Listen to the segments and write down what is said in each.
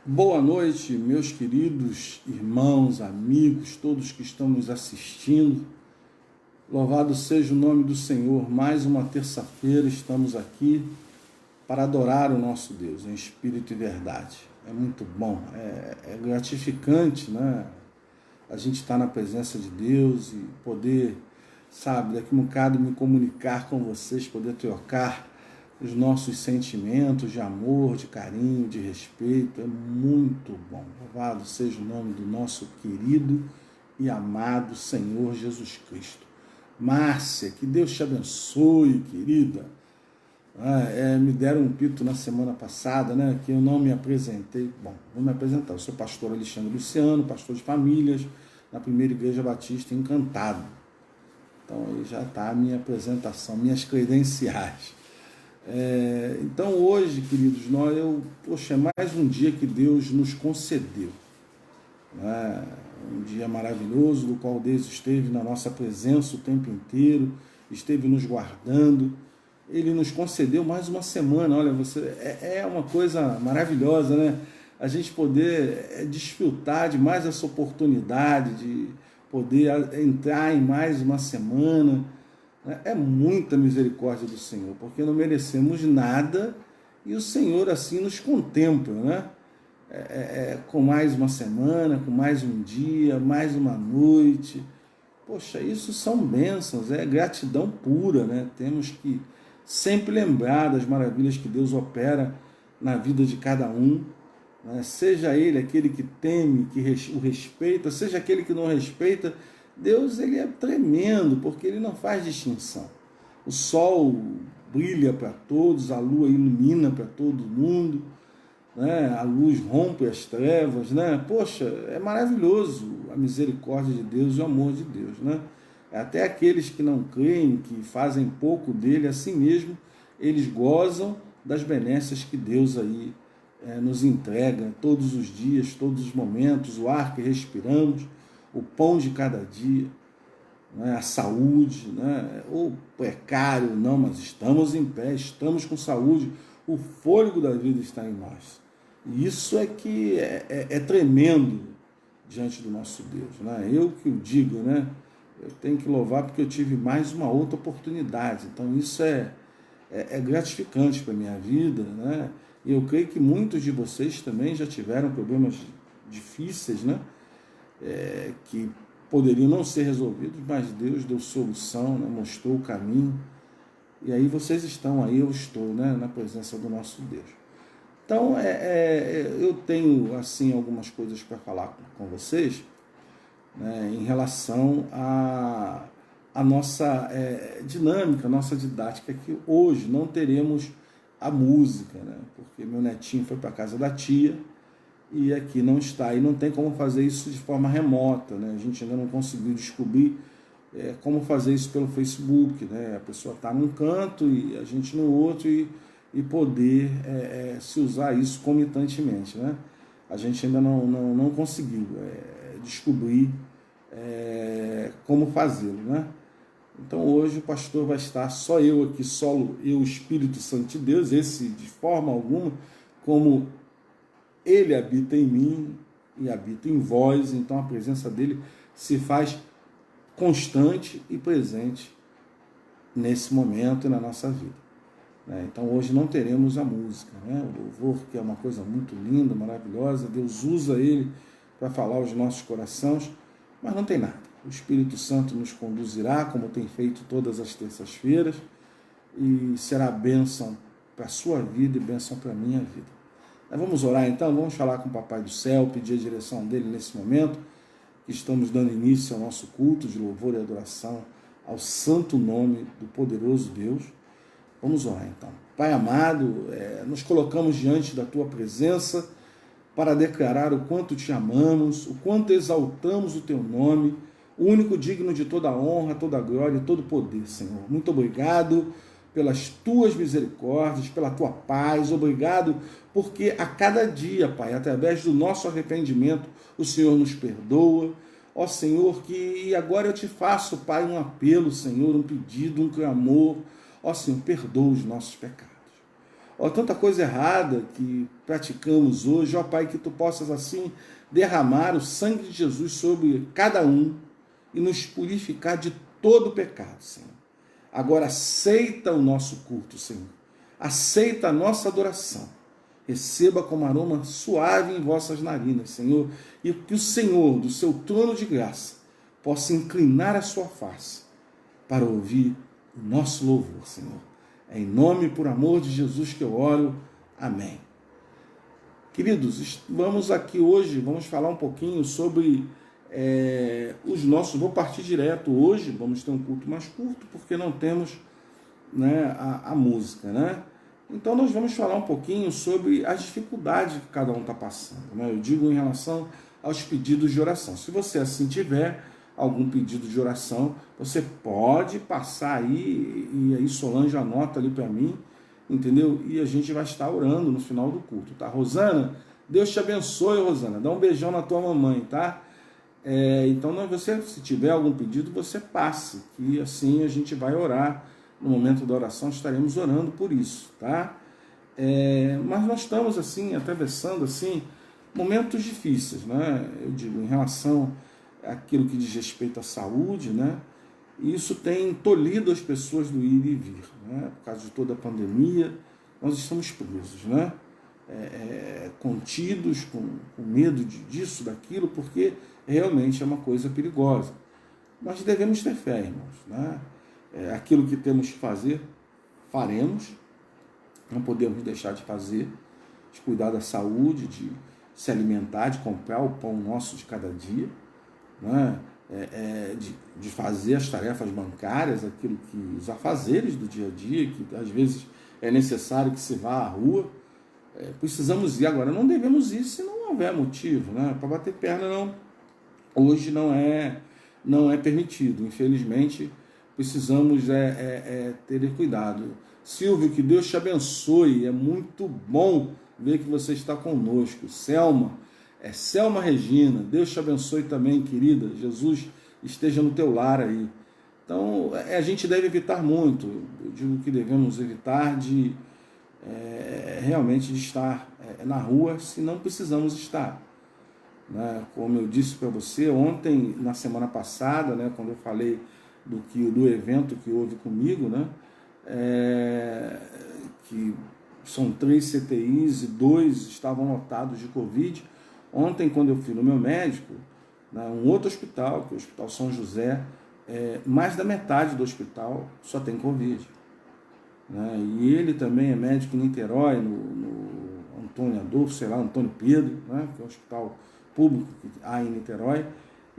Boa noite, meus queridos irmãos, amigos, todos que estão nos assistindo. Louvado seja o nome do Senhor. Mais uma terça-feira estamos aqui para adorar o nosso Deus em espírito e verdade. É muito bom, é gratificante, né? A gente estar na presença de Deus e poder, sabe, daqui a um bocado me comunicar com vocês, poder trocar os nossos sentimentos de amor, de carinho, de respeito. É muito bom. Louvado seja o nome do nosso querido e amado Senhor Jesus Cristo. Márcia, que Deus te abençoe, querida. Me deram um pito na semana passada, né, que eu não me apresentei. Bom, vou me apresentar. Eu sou pastor Alexandre Luciano, pastor de famílias, na Primeira Igreja Batista Encantado. Então aí já está a minha apresentação, minhas credenciais. Então hoje, queridos, é mais um dia que Deus nos concedeu, né? Um dia maravilhoso, do qual Deus esteve na nossa presença o tempo inteiro, esteve nos guardando. Ele nos concedeu mais uma semana. Olha, é uma coisa maravilhosa, né? A gente poder desfrutar de mais essa oportunidade, de poder entrar em mais uma semana. É muita misericórdia do Senhor, porque não merecemos nada e o Senhor assim nos contempla, né? Com mais uma semana, com mais um dia, mais uma noite. Poxa, isso são bênçãos, é gratidão pura, né? Temos que sempre lembrar das maravilhas que Deus opera na vida de cada um, né? Seja ele aquele que teme, que o respeita, seja aquele que não respeita. Deus, ele é tremendo, porque ele não faz distinção. O sol brilha para todos, a lua ilumina para todo mundo, né? A luz rompe as trevas, né? Poxa, é maravilhoso a misericórdia de Deus e o amor de Deus, né? Até aqueles que não creem, que fazem pouco dele, assim mesmo, eles gozam das benesses que Deus aí nos entrega todos os dias, todos os momentos, o ar que respiramos, o pão de cada dia, né, a saúde, né, ou precário, não, mas estamos em pé, estamos com saúde, o fôlego da vida está em nós. E isso é que é tremendo diante do nosso Deus, né? Eu que o digo, né? Eu tenho que louvar porque eu tive mais uma outra oportunidade. Então isso é gratificante para a minha vida, né? E eu creio que muitos de vocês também já tiveram problemas difíceis, né? Que poderiam não ser resolvidos, mas Deus deu solução, né? Mostrou o caminho. E aí vocês estão aí, eu estou, né? Na presença do nosso Deus. Então eu tenho assim algumas coisas para falar com vocês, né, em relação à nossa dinâmica, a nossa didática, que hoje não teremos a música, né, porque meu netinho foi para a casa da tia e aqui não está, e não tem como fazer isso de forma remota, né, a gente ainda não conseguiu descobrir como fazer isso pelo Facebook, né, a pessoa está num canto e a gente no outro, e poder se usar isso comitantemente, né? A gente ainda não conseguiu descobrir como fazê-lo, né? Então hoje o pastor vai estar só eu aqui, solo eu, Espírito Santo de Deus, esse de forma alguma, como ele habita em mim e habita em vós, então a presença dele se faz constante e presente nesse momento e na nossa vida. Então hoje não teremos a música, né? O louvor, que é uma coisa muito linda, maravilhosa, Deus usa ele para falar aos nossos corações, mas não tem nada. O Espírito Santo nos conduzirá, como tem feito todas as terças-feiras, e será bênção para a sua vida e bênção para a minha vida. Vamos orar então, vamos falar com o Papai do Céu, pedir a direção dele nesse momento, que estamos dando início ao nosso culto de louvor e adoração ao santo nome do poderoso Deus. Vamos orar então. Pai amado, nos colocamos diante da Tua presença para declarar o quanto Te amamos, o quanto exaltamos o Teu nome, o único digno de toda a honra, toda a glória e todo o poder, Senhor. Muito obrigado pelas Tuas misericórdias, pela Tua paz, obrigado porque a cada dia, Pai, através do nosso arrependimento, o Senhor nos perdoa. Ó Senhor, que agora eu Te faço, Pai, um apelo, Senhor, um pedido, um clamor. Ó Senhor, perdoa os nossos pecados. ó, tanta coisa errada que praticamos hoje, ó Pai, que Tu possas assim derramar o sangue de Jesus sobre cada um e nos purificar de todo pecado, Senhor. Agora aceita o nosso culto, Senhor. Aceita a nossa adoração. Receba como aroma suave em vossas narinas, Senhor, e que o Senhor, do seu trono de graça, possa inclinar a sua face para ouvir o nosso louvor, Senhor. É em nome e por amor de Jesus que eu oro. Amém. Queridos, vamos aqui hoje, vamos falar um pouquinho sobre os nossos, vou partir direto hoje, vamos ter um culto mais curto, porque não temos, né, a música, né? Então nós vamos falar um pouquinho sobre as dificuldades que cada um está passando, né? Eu digo em relação aos pedidos de oração. Se você assim tiver algum pedido de oração, você pode passar aí, e aí Solange anota ali para mim, entendeu? E a gente vai estar orando no final do culto, tá? Rosana, Deus te abençoe, Rosana. Dá um beijão na tua mamãe, tá? Então, você, se tiver algum pedido, você passe, que assim a gente vai orar. No momento da oração estaremos orando por isso, tá? Mas nós estamos assim, atravessando assim, momentos difíceis, né? Eu digo, em relação àquilo que diz respeito à saúde, né? E isso tem tolhido as pessoas do ir e vir, né? Por causa de toda a pandemia, nós estamos presos, né? Contidos, com medo disso, daquilo, porque realmente é uma coisa perigosa. Nós devemos ter fé, irmãos, né? Aquilo que temos que fazer, faremos, não podemos deixar de fazer, de cuidar da saúde, de se alimentar, de comprar o pão nosso de cada dia, né? De fazer as tarefas bancárias, aquilo que os afazeres do dia a dia, que às vezes é necessário que se vá à rua, precisamos ir. Agora, não devemos ir se não houver motivo, né? Para bater perna não, hoje não é permitido, infelizmente. Precisamos ter cuidado. Silvio, que Deus te abençoe, é muito bom ver que você está conosco. Selma, Selma Regina, Deus te abençoe também, querida. Jesus esteja no teu lar aí. Então, a gente deve evitar muito. Eu digo que devemos evitar de realmente de estar na rua se não precisamos estar, né? Como eu disse para você ontem, na semana passada, né, quando eu falei do evento que houve comigo, né, que são 3 CTIs e 2 estavam lotados de Covid. Ontem, quando eu fui no meu médico, né, um outro hospital, que é o Hospital São José, mais da metade do hospital só tem Covid, né? E ele também é médico em Niterói, no Antônio Adolfo, sei lá, Antônio Pedro, né, que é um hospital público que há em Niterói,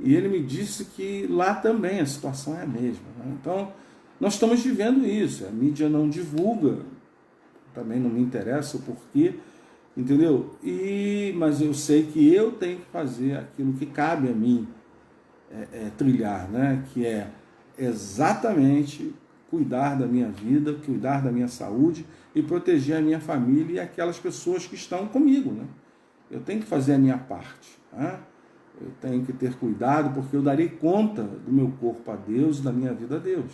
e ele me disse que lá também a situação é a mesma, né? Então, nós estamos vivendo isso, a mídia não divulga, também não me interessa o porquê, entendeu? Mas eu sei que eu tenho que fazer aquilo que cabe a mim trilhar, né? Que é exatamente cuidar da minha vida, cuidar da minha saúde e proteger a minha família e aquelas pessoas que estão comigo, né? Eu tenho que fazer a minha parte, né? Eu tenho que ter cuidado, porque eu darei conta do meu corpo a Deus e da minha vida a Deus,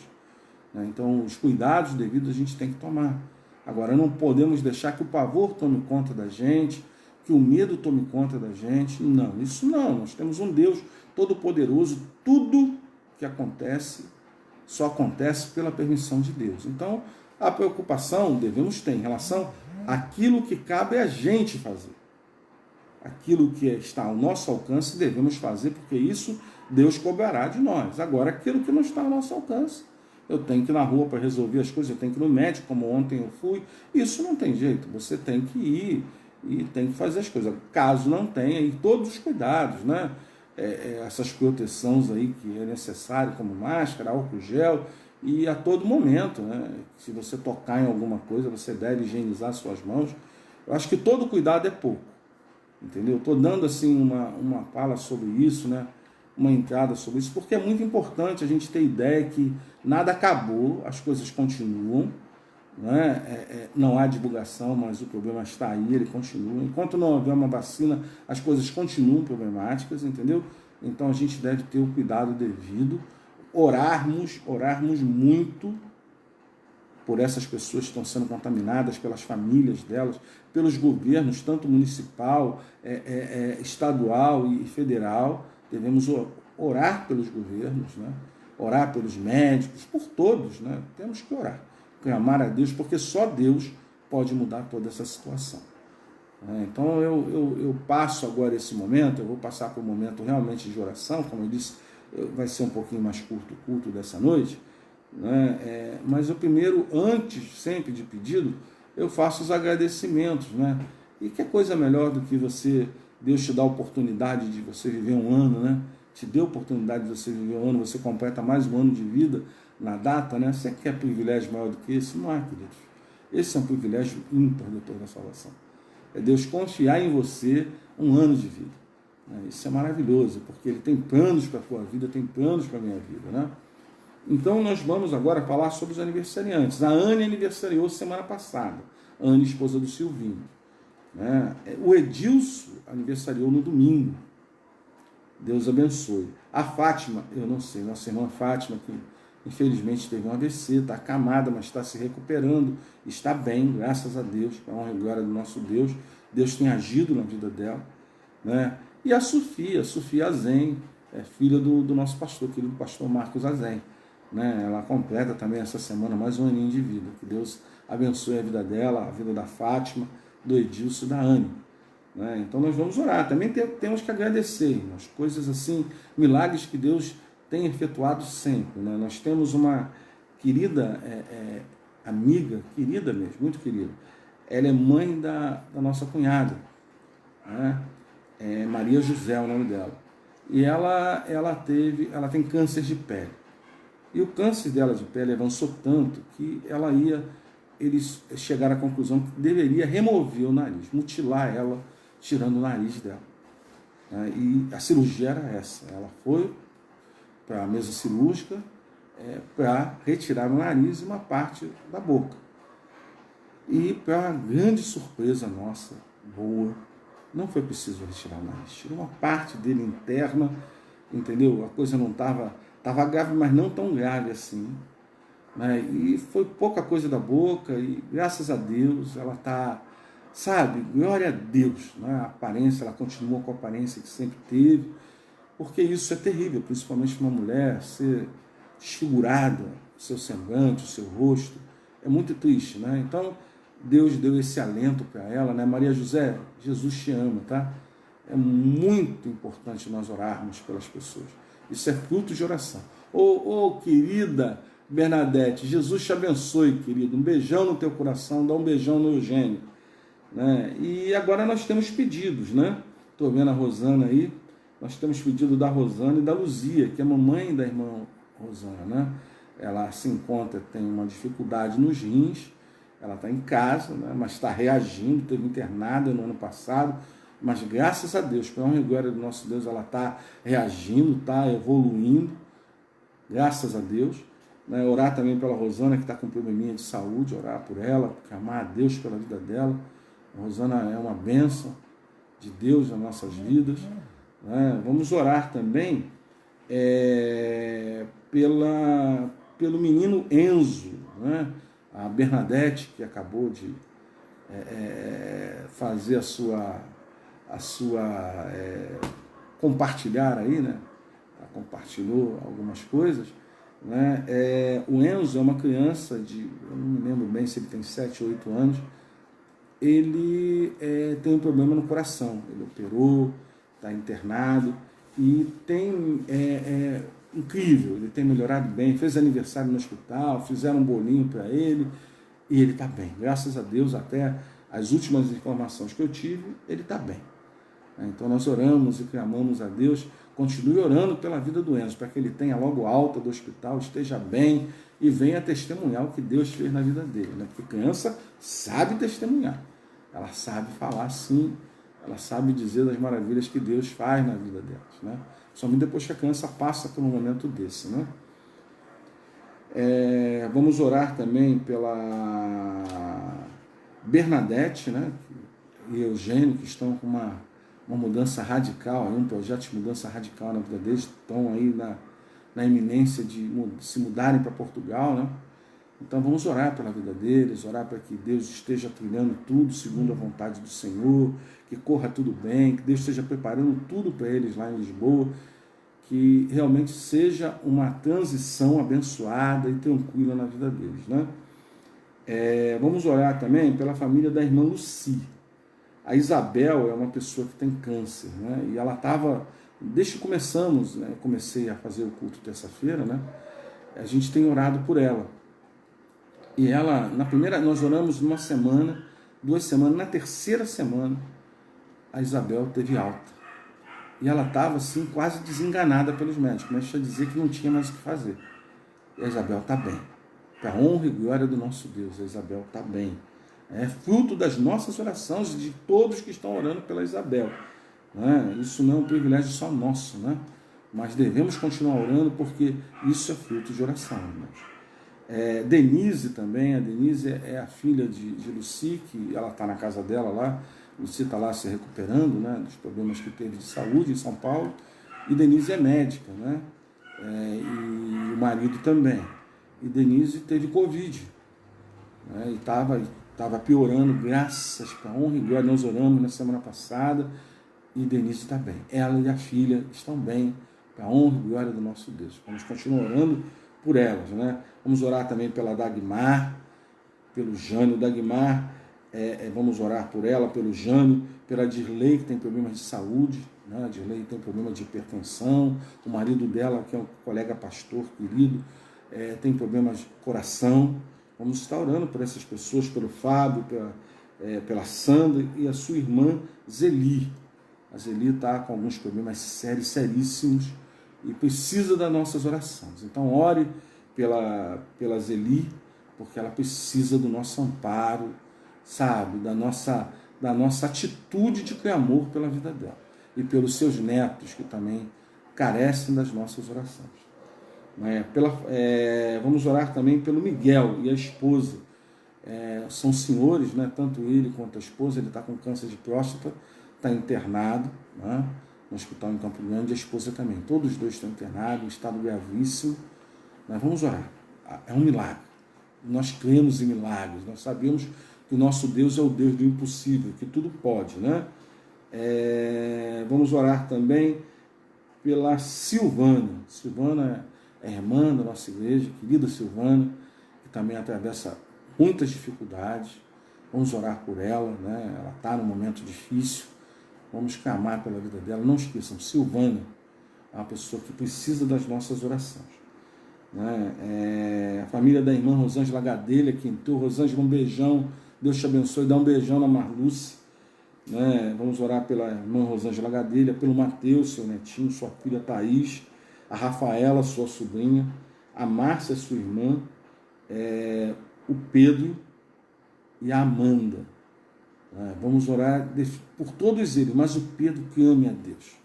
né? Então, os cuidados devidos a gente tem que tomar. Agora, não podemos deixar que o pavor tome conta da gente, que o medo tome conta da gente. Não, isso não. Nós temos um Deus todo-poderoso. Tudo que acontece só acontece pela permissão de Deus. Então, a preocupação devemos ter em relação àquilo que cabe a gente fazer. Aquilo que está ao nosso alcance devemos fazer, porque isso Deus cobrará de nós. Agora, aquilo que não está ao nosso alcance, eu tenho que ir na rua para resolver as coisas, eu tenho que ir no médico, como ontem eu fui. Isso não tem jeito, você tem que ir e tem que fazer as coisas. Caso não tenha, e todos os cuidados, né? Essas proteções aí que é necessário, como máscara, álcool gel, e a todo momento, né? Se você tocar em alguma coisa, você deve higienizar suas mãos. Eu acho que todo cuidado é pouco, entendeu? Estou dando assim uma fala sobre isso, né? Uma entrada sobre isso, porque é muito importante a gente ter ideia que nada acabou, as coisas continuam, né? Não há divulgação, mas o problema está aí, ele continua. Enquanto não houver uma vacina, as coisas continuam problemáticas, entendeu? Então a gente deve ter o cuidado devido, orarmos muito, por essas pessoas que estão sendo contaminadas, pelas famílias delas, pelos governos, tanto municipal, estadual e federal. Devemos orar pelos governos, né? Orar pelos médicos, por todos, né? Temos que orar, clamar a Deus, porque só Deus pode mudar toda essa situação. Então eu passo agora esse momento, eu vou passar por um momento realmente de oração, como eu disse, vai ser um pouquinho mais curto o culto dessa noite, né? Mas eu primeiro, antes sempre de pedido, eu faço os agradecimentos, né? E que coisa melhor do que Deus te dá a oportunidade de você viver um ano, né? Te deu a oportunidade de você viver um ano, você completa mais um ano de vida na data, né? Você quer privilégio maior do que esse? Não há, queridos. Esse é um privilégio ímpar depois da salvação. É Deus confiar em você um ano de vida. Isso é maravilhoso, porque Ele tem planos para a tua vida, tem planos para a minha vida, né? Então nós vamos agora falar sobre os aniversariantes. A Anne aniversariou semana passada, a Anne, esposa do Silvinho, né? O Edilson aniversariou no domingo. Deus abençoe. A Fátima, eu não sei, nossa irmã Fátima, que infelizmente teve um AVC, está acamada, mas está se recuperando, está bem, graças a Deus, para a honra e glória do nosso Deus. Deus tem agido na vida dela, né? E a Sofia Azen, filha do nosso pastor, querido pastor Marcos Azen, né? Ela completa também essa semana mais um aninho de vida. Que Deus abençoe a vida dela, a vida da Fátima, do Edilson e da Anne. Então nós vamos orar. Também temos que agradecer, irmãos, coisas assim, milagres que Deus tem efetuado sempre, né? Nós temos uma querida amiga, querida mesmo, muito querida. Ela é mãe da nossa cunhada, né? Maria José é o nome dela. E ela tem câncer de pele. E o câncer dela de pele avançou tanto que eles chegaram à conclusão que deveria remover o nariz, mutilar ela, tirando o nariz dela. E a cirurgia era essa. Ela foi para a mesa cirúrgica para retirar o nariz e uma parte da boca. E, para grande surpresa nossa, boa, não foi preciso retirar o nariz. Tirou uma parte dele interna, entendeu? A coisa não estava grave, mas não tão grave assim. Né? E foi pouca coisa da boca e, graças a Deus, ela está... Sabe, glória a Deus, né? A aparência, ela continua com a aparência que sempre teve, porque isso é terrível, principalmente para uma mulher ser desfigurada, o seu semblante, o seu rosto, é muito triste, né? Então, Deus deu esse alento para ela, né? Maria José, Jesus te ama, tá? É muito importante nós orarmos pelas pessoas, isso é fruto de oração. Querida Bernadette, Jesus te abençoe, querido, um beijão no teu coração, dá um beijão no Eugênio. Né? E agora nós temos pedidos, né? Estou vendo a Rosana aí, nós temos pedido da Rosana e da Luzia, que é mamãe da irmã Rosana, né? Ela se encontra, tem uma dificuldade nos rins, ela está em casa, né? Mas está reagindo, teve internada no ano passado, mas graças a Deus, pela honra e glória do nosso Deus, ela está reagindo, está evoluindo, graças a Deus. Né? Orar também pela Rosana, que está com probleminha de saúde, orar por ela, clamar a Deus pela vida dela. A Rosana é uma bênção de Deus nas nossas vidas. Né? Vamos orar também pelo menino Enzo, né? A Bernadette, que acabou de fazer a sua compartilhar aí, né? Ela compartilhou algumas coisas. Né? O Enzo é uma criança eu não me lembro bem se ele tem 7 ou 8 anos, ele tem um problema no coração, ele operou, está internado e incrível, ele tem melhorado bem, fez aniversário no hospital, fizeram um bolinho para ele e ele está bem, graças a Deus, até as últimas informações que eu tive, ele está bem. Então nós oramos e clamamos a Deus, continue orando pela vida do Enzo, para que ele tenha logo alta do hospital, esteja bem e venha testemunhar o que Deus fez na vida dele. Né? Porque criança sabe testemunhar, ela sabe falar sim, ela sabe dizer das maravilhas que Deus faz na vida delas. Né? Somente depois que a criança passa por um momento desse. Né? Vamos orar também pela Bernadette, né? E Eugênio, que estão com uma mudança radical, um projeto de mudança radical na vida deles, estão aí na iminência de se mudarem para Portugal, né? Então vamos orar pela vida deles, orar para que Deus esteja trilhando tudo segundo a vontade do Senhor, que corra tudo bem, que Deus esteja preparando tudo para eles lá em Lisboa, que realmente seja uma transição abençoada e tranquila na vida deles, né? Vamos orar também pela família da irmã Luci. A Isabel é uma pessoa que tem câncer, né? E ela estava, desde que começamos, né? Eu comecei a fazer o culto terça-feira, né? A gente tem orado por ela. E ela, na primeira, nós oramos uma semana, 2 semanas, na terceira semana, a Isabel teve alta. E ela estava assim, quase desenganada pelos médicos, mas deixa eu dizer que não tinha mais o que fazer. E a Isabel está bem. Para a honra e glória do nosso Deus, a Isabel está bem. É fruto das nossas orações, de todos que estão orando pela Isabel. Né? Isso não é um privilégio só nosso, né? Mas devemos continuar orando porque isso é fruto de oração, irmãos. Denise também, a Denise é a filha de Luci, que ela está na casa dela lá, Luci está lá se recuperando, né, dos problemas que teve de saúde em São Paulo, e Denise é médica, né, e o marido também. E Denise teve Covid, né, e estava piorando, graças para a honra e glória, nós oramos na semana passada, e Denise está bem. Ela e a filha estão bem, para a honra e glória do nosso Deus. Vamos continuar orando por elas, né? Vamos orar também pela Dagmar, pelo Jânio. Dagmar, vamos orar por ela, pelo Jânio, pela Dirley, que tem problemas de saúde, né? A Dirley tem problema de hipertensão, o marido dela, que é um colega pastor querido, tem problemas de coração. Vamos estar orando por essas pessoas, pelo Fábio, pela Sandra e a sua irmã Zeli. A Zeli está com alguns problemas sérios, seríssimos, e precisa das nossas orações. Então ore pela Zeli, porque ela precisa do nosso amparo, sabe, da nossa atitude de clamor pela vida dela. E pelos seus netos, que também carecem das nossas orações. Vamos orar também pelo Miguel e a esposa. São senhores, né, tanto ele quanto a esposa. Ele está com câncer de próstata, está internado, né, no hospital em Campo Grande, a esposa também. Todos os dois estão internados, em estado gravíssimo. Nós vamos orar. É um milagre. Nós cremos em milagres. Nós sabemos que o nosso Deus é o Deus do impossível, que tudo pode, né? Vamos orar também pela Silvana. Silvana é irmã da nossa igreja, querida Silvana, que também atravessa muitas dificuldades. Vamos orar por ela, né? Ela está num momento difícil. Vamos clamar pela vida dela. Não esqueçam, Silvana é uma pessoa que precisa das nossas orações. Né? A família da irmã Rosângela Gadelha, que entrou. Rosângela, um beijão. Deus te abençoe. Dá um beijão na Marluce. Né? Vamos orar pela irmã Rosângela Gadelha, pelo Mateus, seu netinho, sua filha Thaís, a Rafaela, sua sobrinha, a Márcia, sua irmã, o Pedro e a Amanda. Vamos orar por todos eles, mas o Pedro que ame a Deus,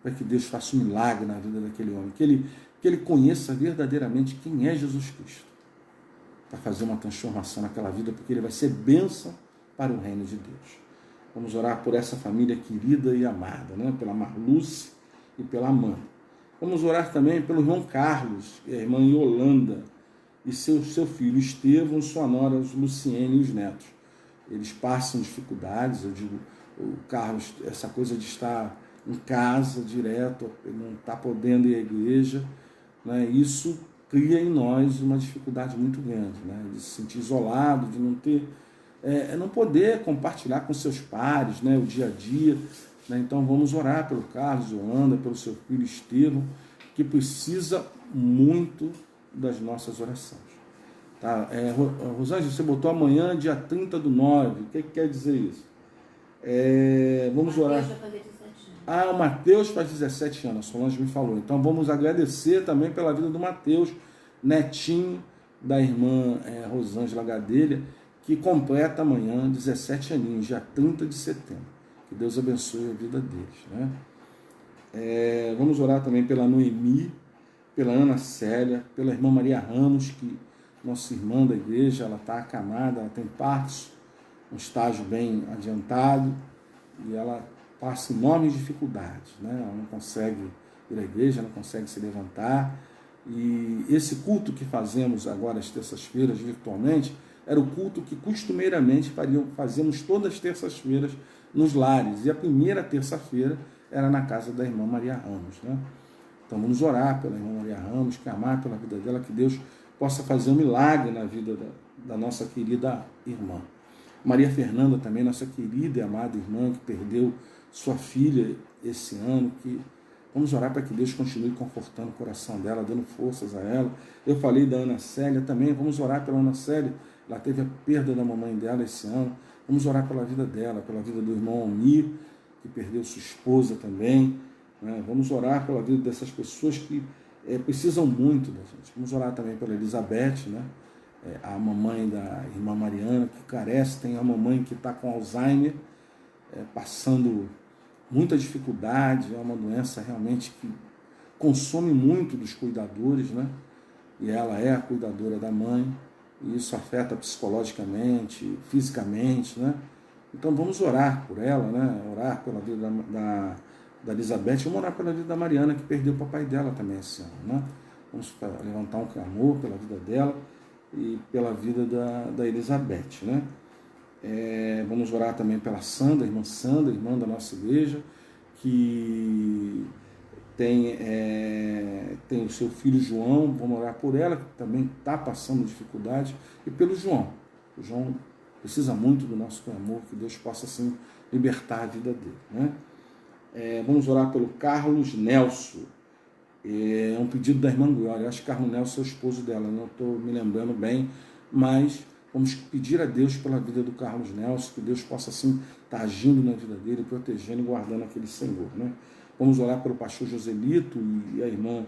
para que Deus faça um milagre na vida daquele homem, que ele conheça verdadeiramente quem é Jesus Cristo, para fazer uma transformação naquela vida, porque ele vai ser bênção para o reino de Deus. Vamos orar por essa família querida e amada, né? Pela Marluce e pela Amanda. Vamos orar também pelo irmão Carlos e a irmã Yolanda e seu filho Estevão, sua nora Luciene e os netos. Eles passam dificuldades, eu digo, o Carlos, essa coisa de estar em casa direto, não está podendo ir à igreja, né? Isso cria em nós uma dificuldade muito grande, né? De se sentir isolado, de não ter, não poder compartilhar com seus pares, né? O dia a dia, né? Então vamos orar pelo Carlos, Yolanda, pelo seu filho Estevão, que precisa muito das nossas orações. Tá? Rosângela, você botou amanhã, dia 30/9. O que quer dizer isso? Vamos orar. Vai fazer 17 anos. O Mateus faz 17 anos, a Solange me falou. Então vamos agradecer também pela vida do Mateus, netinho da irmã Rosângela Gadelha, que completa amanhã 17 aninhos, dia 30 de setembro. Que Deus abençoe a vida deles. Né? Vamos orar também pela Noemi, pela Ana Célia, pela irmã Maria Ramos, que nossa irmã da igreja, ela está acamada, ela tem partos, um estágio bem adiantado, e ela passa enormes dificuldades, né? Ela não consegue ir à igreja, não consegue se levantar, E esse culto que fazemos agora às terças-feiras virtualmente era o culto que costumeiramente fazíamos todas as terças-feiras nos lares. E a primeira terça-feira era na casa da irmã Maria Ramos, né? Então vamos orar pela irmã Maria Ramos, clamar pela vida dela, que Deus possa fazer um milagre na vida da nossa querida irmã. Maria Fernanda também, nossa querida e amada irmã, que perdeu sua filha esse ano, que vamos orar para que Deus continue confortando o coração dela, dando forças a ela. Eu falei da Ana Célia também, vamos orar pela Ana Célia, ela teve a perda da mamãe dela esse ano, vamos orar pela vida dela, pela vida do irmão Almir, que perdeu sua esposa também, né? Vamos orar pela vida dessas pessoas que precisam muito da gente. Vamos orar também pela Elizabeth, né? A mamãe da irmã Mariana, que carece, tem a mamãe que está com Alzheimer, passando muita dificuldade, é uma doença realmente que consome muito dos cuidadores, né? E ela é a cuidadora da mãe, e isso afeta psicologicamente, fisicamente, né? Então vamos orar por ela, né? Orar pela vida da Elizabeth, vamos orar pela vida da Mariana, que perdeu o papai dela também esse ano, né? Vamos levantar um clamor pela vida dela e pela vida da Elizabeth, né? Vamos orar também pela Sandra, irmã Sandra, irmã da nossa igreja, que tem o seu filho João, vamos orar por ela, que também está passando dificuldade, e pelo João. O João precisa muito do nosso clamor, que Deus possa assim libertar a vida dele, né? Vamos orar pelo Carlos Nelson. É um pedido da irmã Glória. Acho que Carlos Nelson é o esposo dela, não estou me lembrando bem, mas vamos pedir a Deus pela vida do Carlos Nelson, que Deus possa assim estar agindo na vida dele, protegendo e guardando aquele Senhor, né? Vamos orar pelo pastor Joselito e a irmã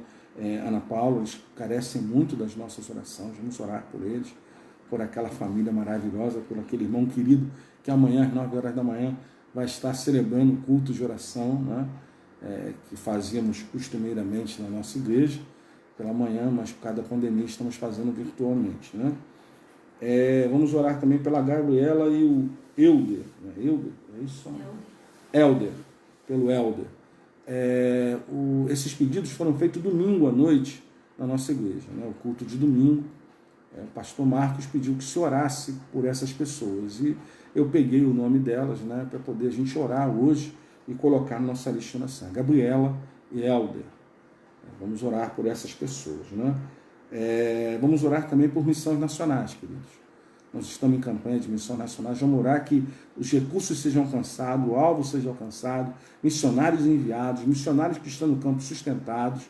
Ana Paula, eles carecem muito das nossas orações. Vamos orar por eles, por aquela família maravilhosa, por aquele irmão querido que amanhã às 9 horas da manhã vai estar celebrando o culto de oração, né? Que fazíamos costumeiramente na nossa igreja pela manhã, mas por causa da pandemia estamos fazendo virtualmente, né? Vamos orar também pela Gabriela e o Elder, né? Elder, é isso? Elder, pelo Elder. Esses pedidos foram feitos domingo à noite na nossa igreja, né? O culto de domingo. O pastor Marcos pediu que se orasse por essas pessoas e eu peguei o nome delas, né, para poder a gente orar hoje e colocar na nossa lista de oração. Gabriela e Elder. Vamos orar por essas pessoas, né? Vamos orar também por missões nacionais, queridos. Nós estamos em campanha de missões nacionais. Vamos orar que os recursos sejam alcançados, o alvo seja alcançado, missionários enviados, missionários que estão no campo sustentados.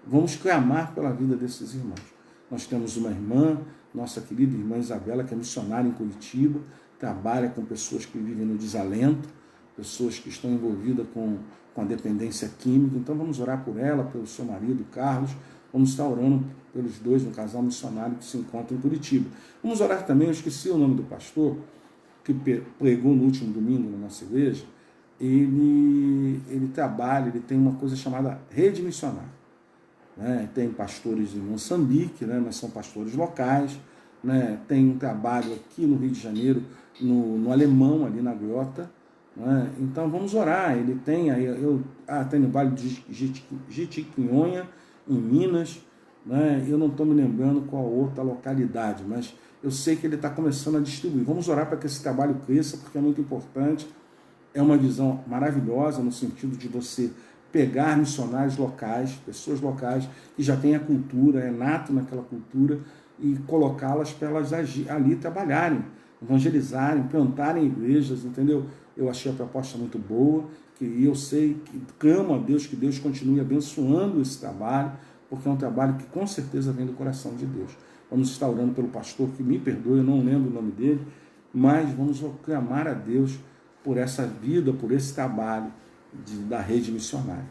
Vamos clamar pela vida desses irmãos. Nós temos uma irmã, nossa querida irmã Isabela, que é missionária em Curitiba, trabalha com pessoas que vivem no desalento, pessoas que estão envolvidas com a dependência química. Então vamos orar por ela, pelo seu marido, Carlos. Vamos estar orando pelos dois, no casal missionário que se encontra em Curitiba. Vamos orar também, eu esqueci o nome do pastor, que pregou no último domingo na nossa igreja. Ele trabalha, ele tem uma coisa chamada rede missionária. Né? Tem pastores em Moçambique, né? Mas são pastores locais, né? Tem um trabalho aqui no Rio de Janeiro, no Alemão, ali na Grota, né? Então vamos orar. Ele tem aí, tem no Vale de Jequitinhonha, em Minas, né? Eu não estou me lembrando qual outra localidade, mas eu sei que ele está começando a distribuir. Vamos orar para que esse trabalho cresça, porque é muito importante. É uma visão maravilhosa no sentido de você pegar missionários locais, pessoas locais que já têm a cultura, é nato naquela cultura, e colocá-las para elas ali trabalharem, evangelizarem, plantarem igrejas, entendeu? Eu achei a proposta muito boa, e eu sei que clamo a Deus que Deus continue abençoando esse trabalho, porque é um trabalho que com certeza vem do coração de Deus. Vamos estar orando pelo pastor, que me perdoe, eu não lembro o nome dele, mas vamos clamar a Deus por essa vida, por esse trabalho da rede missionária.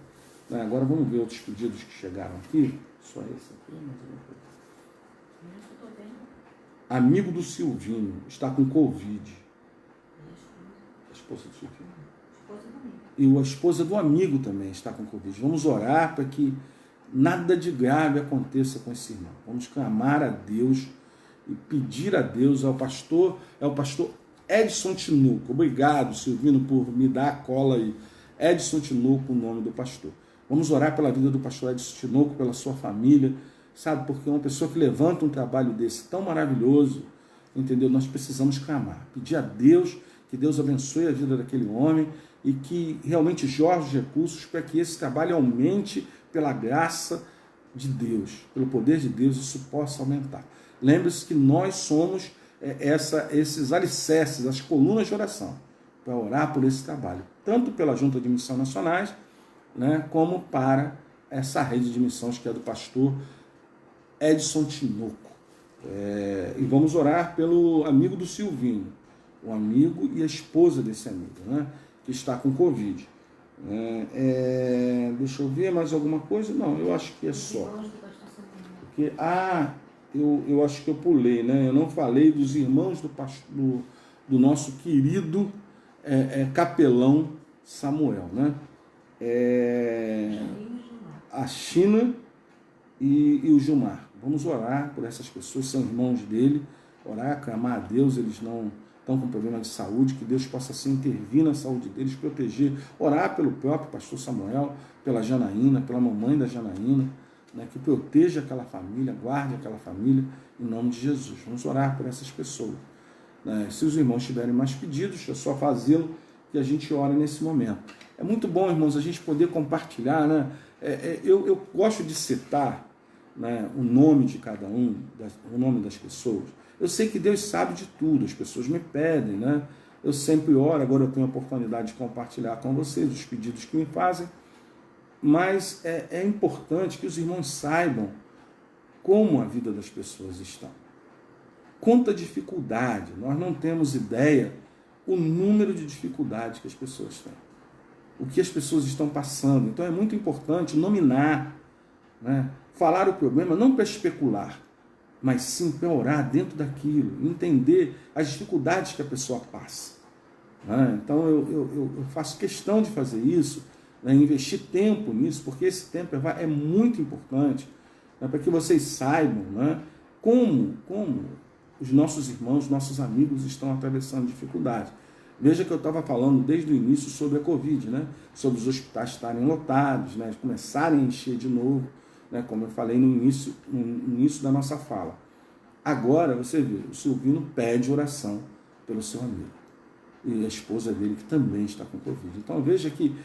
Agora vamos ver outros pedidos que chegaram aqui. Só esse aqui, mais alguma coisa. Amigo do Silvinho, está com Covid. A esposa do Silvinho? E a esposa do amigo também está com Covid. Vamos orar para que nada de grave aconteça com esse irmão. Vamos clamar a Deus e pedir a Deus ao pastor, o pastor Edson Tinoco. Obrigado, Silvino, por me dar a cola aí. Edson Tinoco, o nome do pastor. Vamos orar pela vida do pastor Edson Tinoco, pela sua família. sabe? Porque uma pessoa que levanta um trabalho desse tão maravilhoso, entendeu? Nós precisamos clamar, pedir a Deus que Deus abençoe a vida daquele homem e que realmente jorre os recursos para que esse trabalho aumente pela graça de Deus, pelo poder de Deus, isso possa aumentar. Lembre-se que nós somos esses alicerces, as colunas de oração, para orar por esse trabalho, tanto pela Junta de Missões Nacionais, né, como para essa rede de missões que é do pastor Edson Tinoco. E vamos orar pelo amigo do Silvinho, o amigo e a esposa desse amigo, né, que está com Covid. Deixa eu ver mais alguma coisa? Não, eu acho que é só. Porque, eu acho que eu pulei, né? Eu não falei dos irmãos do nosso querido capelão Samuel, né? A China e o Gilmar. Vamos orar por essas pessoas, são irmãos dele, orar, clamar a Deus, eles não estão com problema de saúde, que Deus possa assim intervir na saúde deles, proteger, orar pelo próprio pastor Samuel, pela Janaína, pela mamãe da Janaína, né, que proteja aquela família, guarde aquela família, em nome de Jesus. Vamos orar por essas pessoas. Se os irmãos tiverem mais pedidos, é só fazê-lo que a gente ora nesse momento. É muito bom, irmãos, a gente poder compartilhar, né? Eu gosto de citar, né, o nome de cada um, o nome das pessoas. Eu sei que Deus sabe de tudo, as pessoas me pedem, né? Eu sempre oro, agora eu tenho a oportunidade de compartilhar com vocês os pedidos que me fazem, mas é importante que os irmãos saibam como a vida das pessoas está. Quanta dificuldade, nós não temos ideia o número de dificuldades que as pessoas têm, o que as pessoas estão passando. Então é muito importante nominar, né? Falar o problema não para especular, mas sim para orar dentro daquilo, entender as dificuldades que a pessoa passa. Né? Então eu faço questão de fazer isso, né? Investir tempo nisso, porque esse tempo é muito importante, né? Para que vocês saibam, né? Como os nossos irmãos, nossos amigos estão atravessando dificuldades. Veja que eu estava falando desde o início sobre a Covid, né? Sobre os hospitais estarem lotados, né? Começarem a encher de novo, né? Como eu falei no início da nossa fala. Agora, você vê, o Silvino pede oração pelo seu amigo. E a esposa dele, que também está com Covid. Então, veja que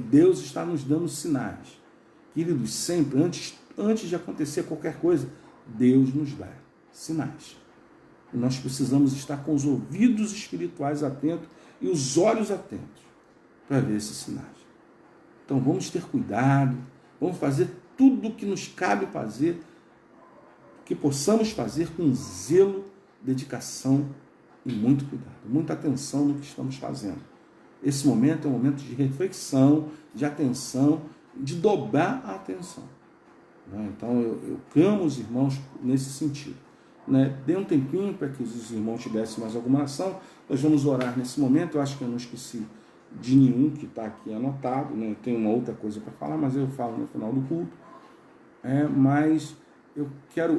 Deus está nos dando sinais. Queridos, sempre, antes de acontecer qualquer coisa, Deus nos dá sinais. E nós precisamos estar com os ouvidos espirituais atentos e os olhos atentos para ver esses sinais. Então vamos ter cuidado, vamos fazer tudo o que nos cabe fazer, que possamos fazer com zelo, dedicação e muito cuidado, muita atenção no que estamos fazendo. Esse momento é um momento de reflexão, de atenção, de dobrar a atenção. Então eu clamo os irmãos nesse sentido. Dê um tempinho para que os irmãos tivessem mais alguma ação. Nós vamos orar nesse momento. Eu acho que eu não esqueci de nenhum que está aqui anotado, né? Eu tenho uma outra coisa para falar, mas eu falo no final do culto. Mas eu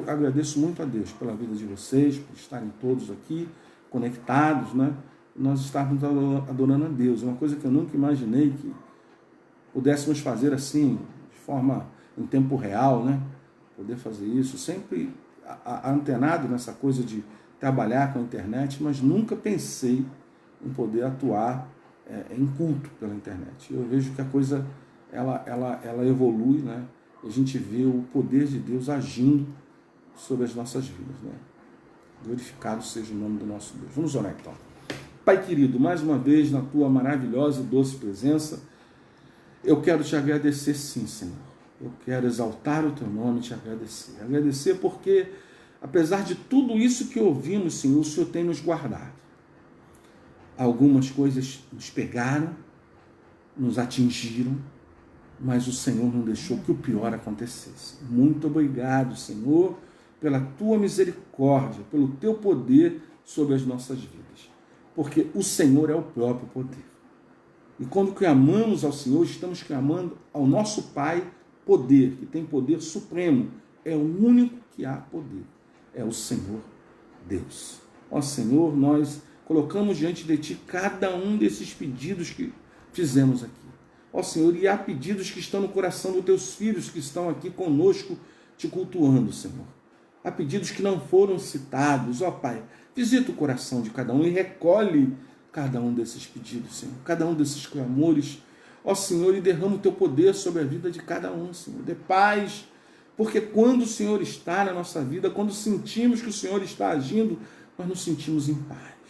agradeço muito a Deus pela vida de vocês, por estarem todos aqui conectados, né? Nós estávamos adorando a Deus. É uma coisa que eu nunca imaginei que pudéssemos fazer assim, de forma em tempo real, né? Poder fazer isso, sempre antenado nessa coisa de trabalhar com a internet, mas nunca pensei em poder atuar em culto pela internet. Eu vejo que a coisa ela evolui, né? E a gente vê o poder de Deus agindo sobre as nossas vidas, né? Glorificado seja o nome do nosso Deus. Vamos orar então. Pai querido, mais uma vez na tua maravilhosa e doce presença, eu quero te agradecer sim, Senhor. Eu quero exaltar o teu nome e te agradecer. Agradecer porque, apesar de tudo isso que ouvimos, Senhor, o Senhor tem nos guardado. Algumas coisas nos pegaram, nos atingiram, mas o Senhor não deixou que o pior acontecesse. Muito obrigado, Senhor, pela tua misericórdia, pelo teu poder sobre as nossas vidas. Porque o Senhor é o próprio poder. E quando clamamos ao Senhor, estamos clamando ao nosso Pai poder, que tem poder supremo. É o único que há poder. É o Senhor Deus. Ó Senhor, nós colocamos diante de Ti cada um desses pedidos que fizemos aqui. Ó Senhor, e há pedidos que estão no coração dos Teus filhos que estão aqui conosco, te cultuando, Senhor. Há pedidos que não foram citados, ó Pai, visita o coração de cada um e recolhe cada um desses pedidos, Senhor, cada um desses clamores, ó Senhor, e derrama o teu poder sobre a vida de cada um, Senhor. Dê paz, porque quando o Senhor está na nossa vida, quando sentimos que o Senhor está agindo, nós nos sentimos em paz.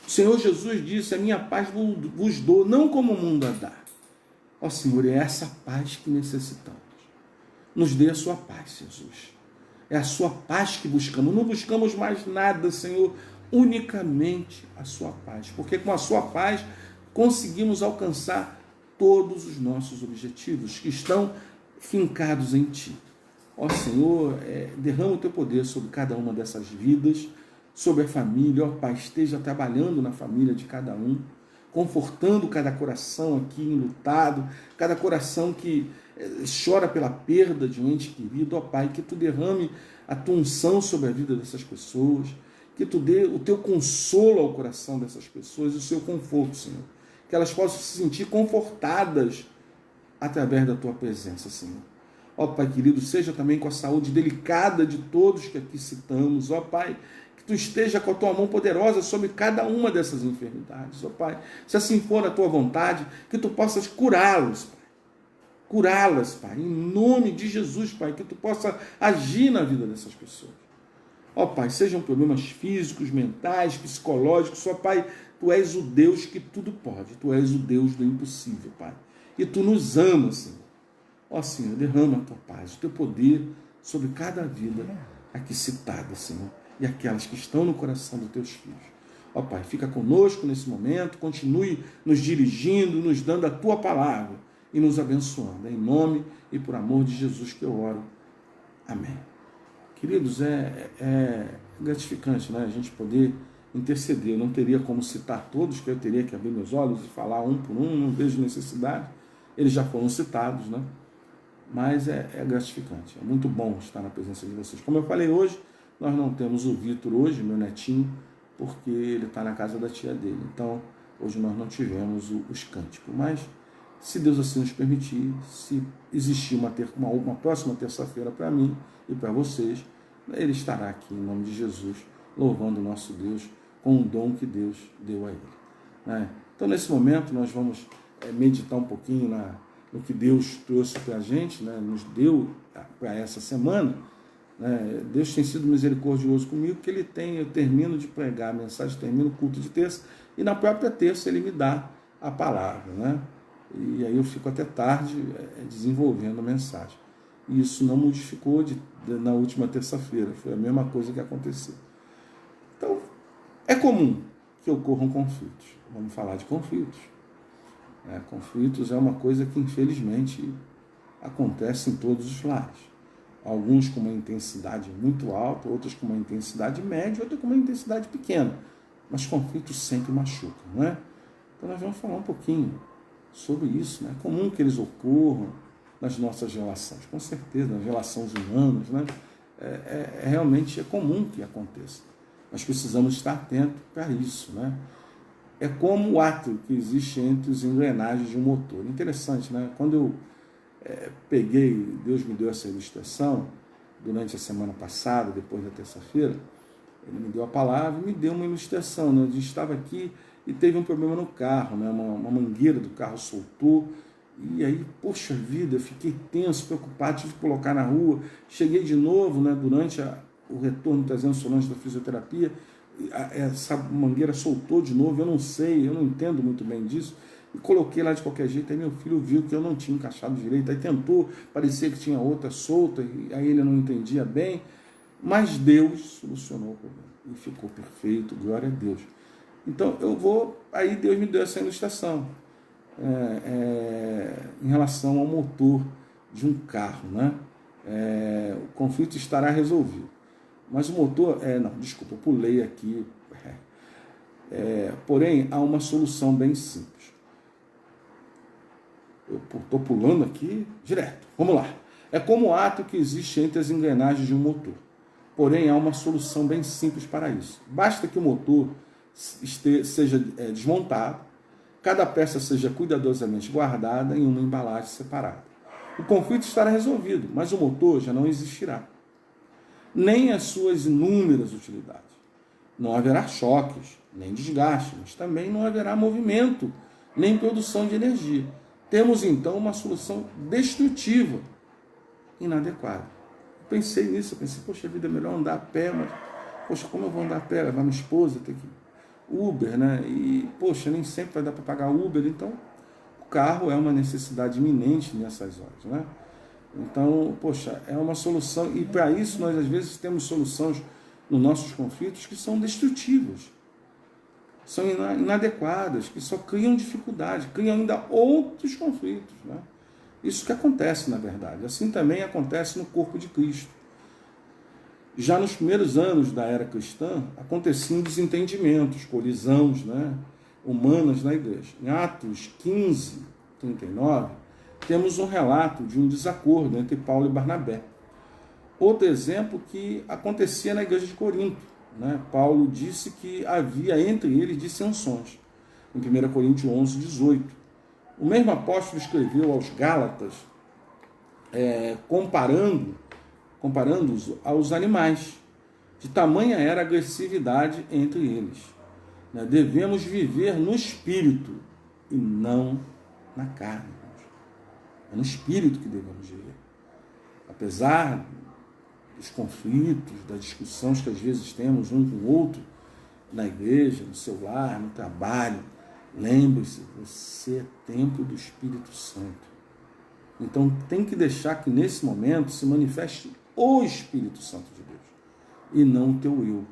O Senhor Jesus disse, a minha paz vos dou, não como o mundo a dá. Ó Senhor, é essa paz que necessitamos. Nos dê a sua paz, Jesus. É a sua paz que buscamos. Não buscamos mais nada, Senhor, unicamente a sua paz. Porque com a sua paz conseguimos alcançar todos os nossos objetivos que estão fincados em Ti. Ó Senhor, derrama o Teu poder sobre cada uma dessas vidas, sobre a família. Ó Pai, esteja trabalhando na família de cada um, confortando cada coração aqui enlutado, cada coração que chora pela perda de um ente querido. Ó Pai, que Tu derrame a Tua unção sobre a vida dessas pessoas, que Tu dê o Teu consolo ao coração dessas pessoas e o seu conforto, Senhor. Que elas possam se sentir confortadas através da Tua presença, Senhor. Ó Pai querido, seja também com a saúde delicada de todos que aqui citamos. Ó Pai, que Tu esteja com a Tua mão poderosa sobre cada uma dessas enfermidades. Ó Pai, se assim for a Tua vontade, que Tu possas curá-los, Pai. Curá-las, Pai, em nome de Jesus, Pai, que Tu possa agir na vida dessas pessoas. Ó Pai, sejam problemas físicos, mentais, psicológicos, ó Pai, Tu és o Deus que tudo pode, Tu és o Deus do impossível, Pai. E Tu nos amas, Senhor. Ó Senhor, derrama a Tua paz, o Teu poder sobre cada vida aqui citada, Senhor, e aquelas que estão no coração dos Teus filhos. Ó Pai, fica conosco nesse momento, continue nos dirigindo, nos dando a Tua palavra e nos abençoando. É em nome e por amor de Jesus que eu oro. Amém. Queridos, é gratificante, né, a gente poder interceder. Eu não teria como citar todos, que eu teria que abrir meus olhos e falar um por um, não vejo necessidade. Eles já foram citados, né? Mas é gratificante, é muito bom estar na presença de vocês. Como eu falei hoje, nós não temos o Vitor hoje, meu netinho, porque ele está na casa da tia dele. Então, hoje nós não tivemos os cânticos. Mas, se Deus assim nos permitir, se existir uma próxima terça-feira para mim e para vocês, ele estará aqui em nome de Jesus, louvando o nosso Deus com o dom que Deus deu a ele, né? Então, nesse momento, nós vamos meditar um pouquinho no que Deus trouxe para a gente, né? Nos deu para essa semana, né? Deus tem sido misericordioso comigo, que eu termino de pregar a mensagem, termino o culto de terça, e na própria terça ele me dá a palavra, né? E aí eu fico até tarde desenvolvendo a mensagem. E isso não modificou na última terça-feira, foi a mesma coisa que aconteceu. Então, é comum que ocorram conflitos. Vamos falar de conflitos. Conflitos é uma coisa que, infelizmente, acontece em todos os lares. Alguns com uma intensidade muito alta, outros com uma intensidade média, outros com uma intensidade pequena. Mas conflitos sempre machucam, não é? Então nós vamos falar um pouquinho sobre isso, né? É comum que eles ocorram nas nossas relações, com certeza, nas relações humanas, né? Realmente é comum que aconteça. Nós precisamos estar atentos para isso, né? É como o ato que existe entre as engrenagens de um motor. Interessante, né? Quando eu Deus me deu essa ilustração durante a semana passada, depois da terça-feira, ele me deu a palavra e me deu uma ilustração, né? A gente estava aqui e teve um problema no carro, né? Uma mangueira do carro soltou, e aí, poxa vida, eu fiquei tenso, preocupado, tive que colocar na rua. Cheguei de novo, né? Durante o retorno trazendo Solange da fisioterapia, essa mangueira soltou de novo, eu não entendo muito bem disso, e coloquei lá de qualquer jeito. Aí meu filho viu que eu não tinha encaixado direito, aí tentou, parecia que tinha outra solta, e aí ele não entendia bem, mas Deus solucionou o problema, e ficou perfeito, glória a Deus. Então aí Deus me deu essa ilustração, em relação ao motor de um carro, né? O conflito estará resolvido. Mas o motor, eu pulei aqui. Porém, há uma solução bem simples. Eu estou pulando aqui direto. Vamos lá. É como o ato que existe entre as engrenagens de um motor. Porém, há uma solução bem simples para isso. Basta que o motor seja desmontado, cada peça seja cuidadosamente guardada em uma embalagem separada. o conflito estará resolvido, mas o motor já não existirá, nem as suas inúmeras utilidades. Não haverá choques, nem desgaste, mas também não haverá movimento, nem produção de energia. Temos então uma solução destrutiva, inadequada. Eu pensei nisso, eu pensei, poxa vida, é melhor andar a pé, mas, poxa, como eu vou andar a pé? Levar minha esposa, ter que Uber, né? E, poxa, nem sempre vai dar para pagar Uber, então o carro é uma necessidade iminente nessas horas, né? Então, poxa, é uma solução, e para isso nós às vezes temos soluções nos nossos conflitos que são destrutivas, são inadequadas, que só criam dificuldade, criam ainda outros conflitos, né? Isso que acontece, na verdade. Assim também acontece no corpo de Cristo. Já nos primeiros anos da era cristã, aconteciam desentendimentos, colisões, né, humanas na igreja. Em Atos 15, 39, temos um relato de um desacordo entre Paulo e Barnabé. Outro exemplo que acontecia na igreja de Corinto, né? Paulo disse que havia entre eles dissensões, em 1 Coríntios 11, 18. O mesmo apóstolo escreveu aos Gálatas, comparando-os aos animais. De tamanha era a agressividade entre eles. Devemos viver no espírito e não na carne. É no espírito que devemos viver. Apesar dos conflitos, das discussões que às vezes temos um com o outro, na igreja, no seu lar, no trabalho, lembre-se, você é templo do Espírito Santo. Então tem que deixar que nesse momento se manifeste o Espírito Santo de Deus e não o teu eu.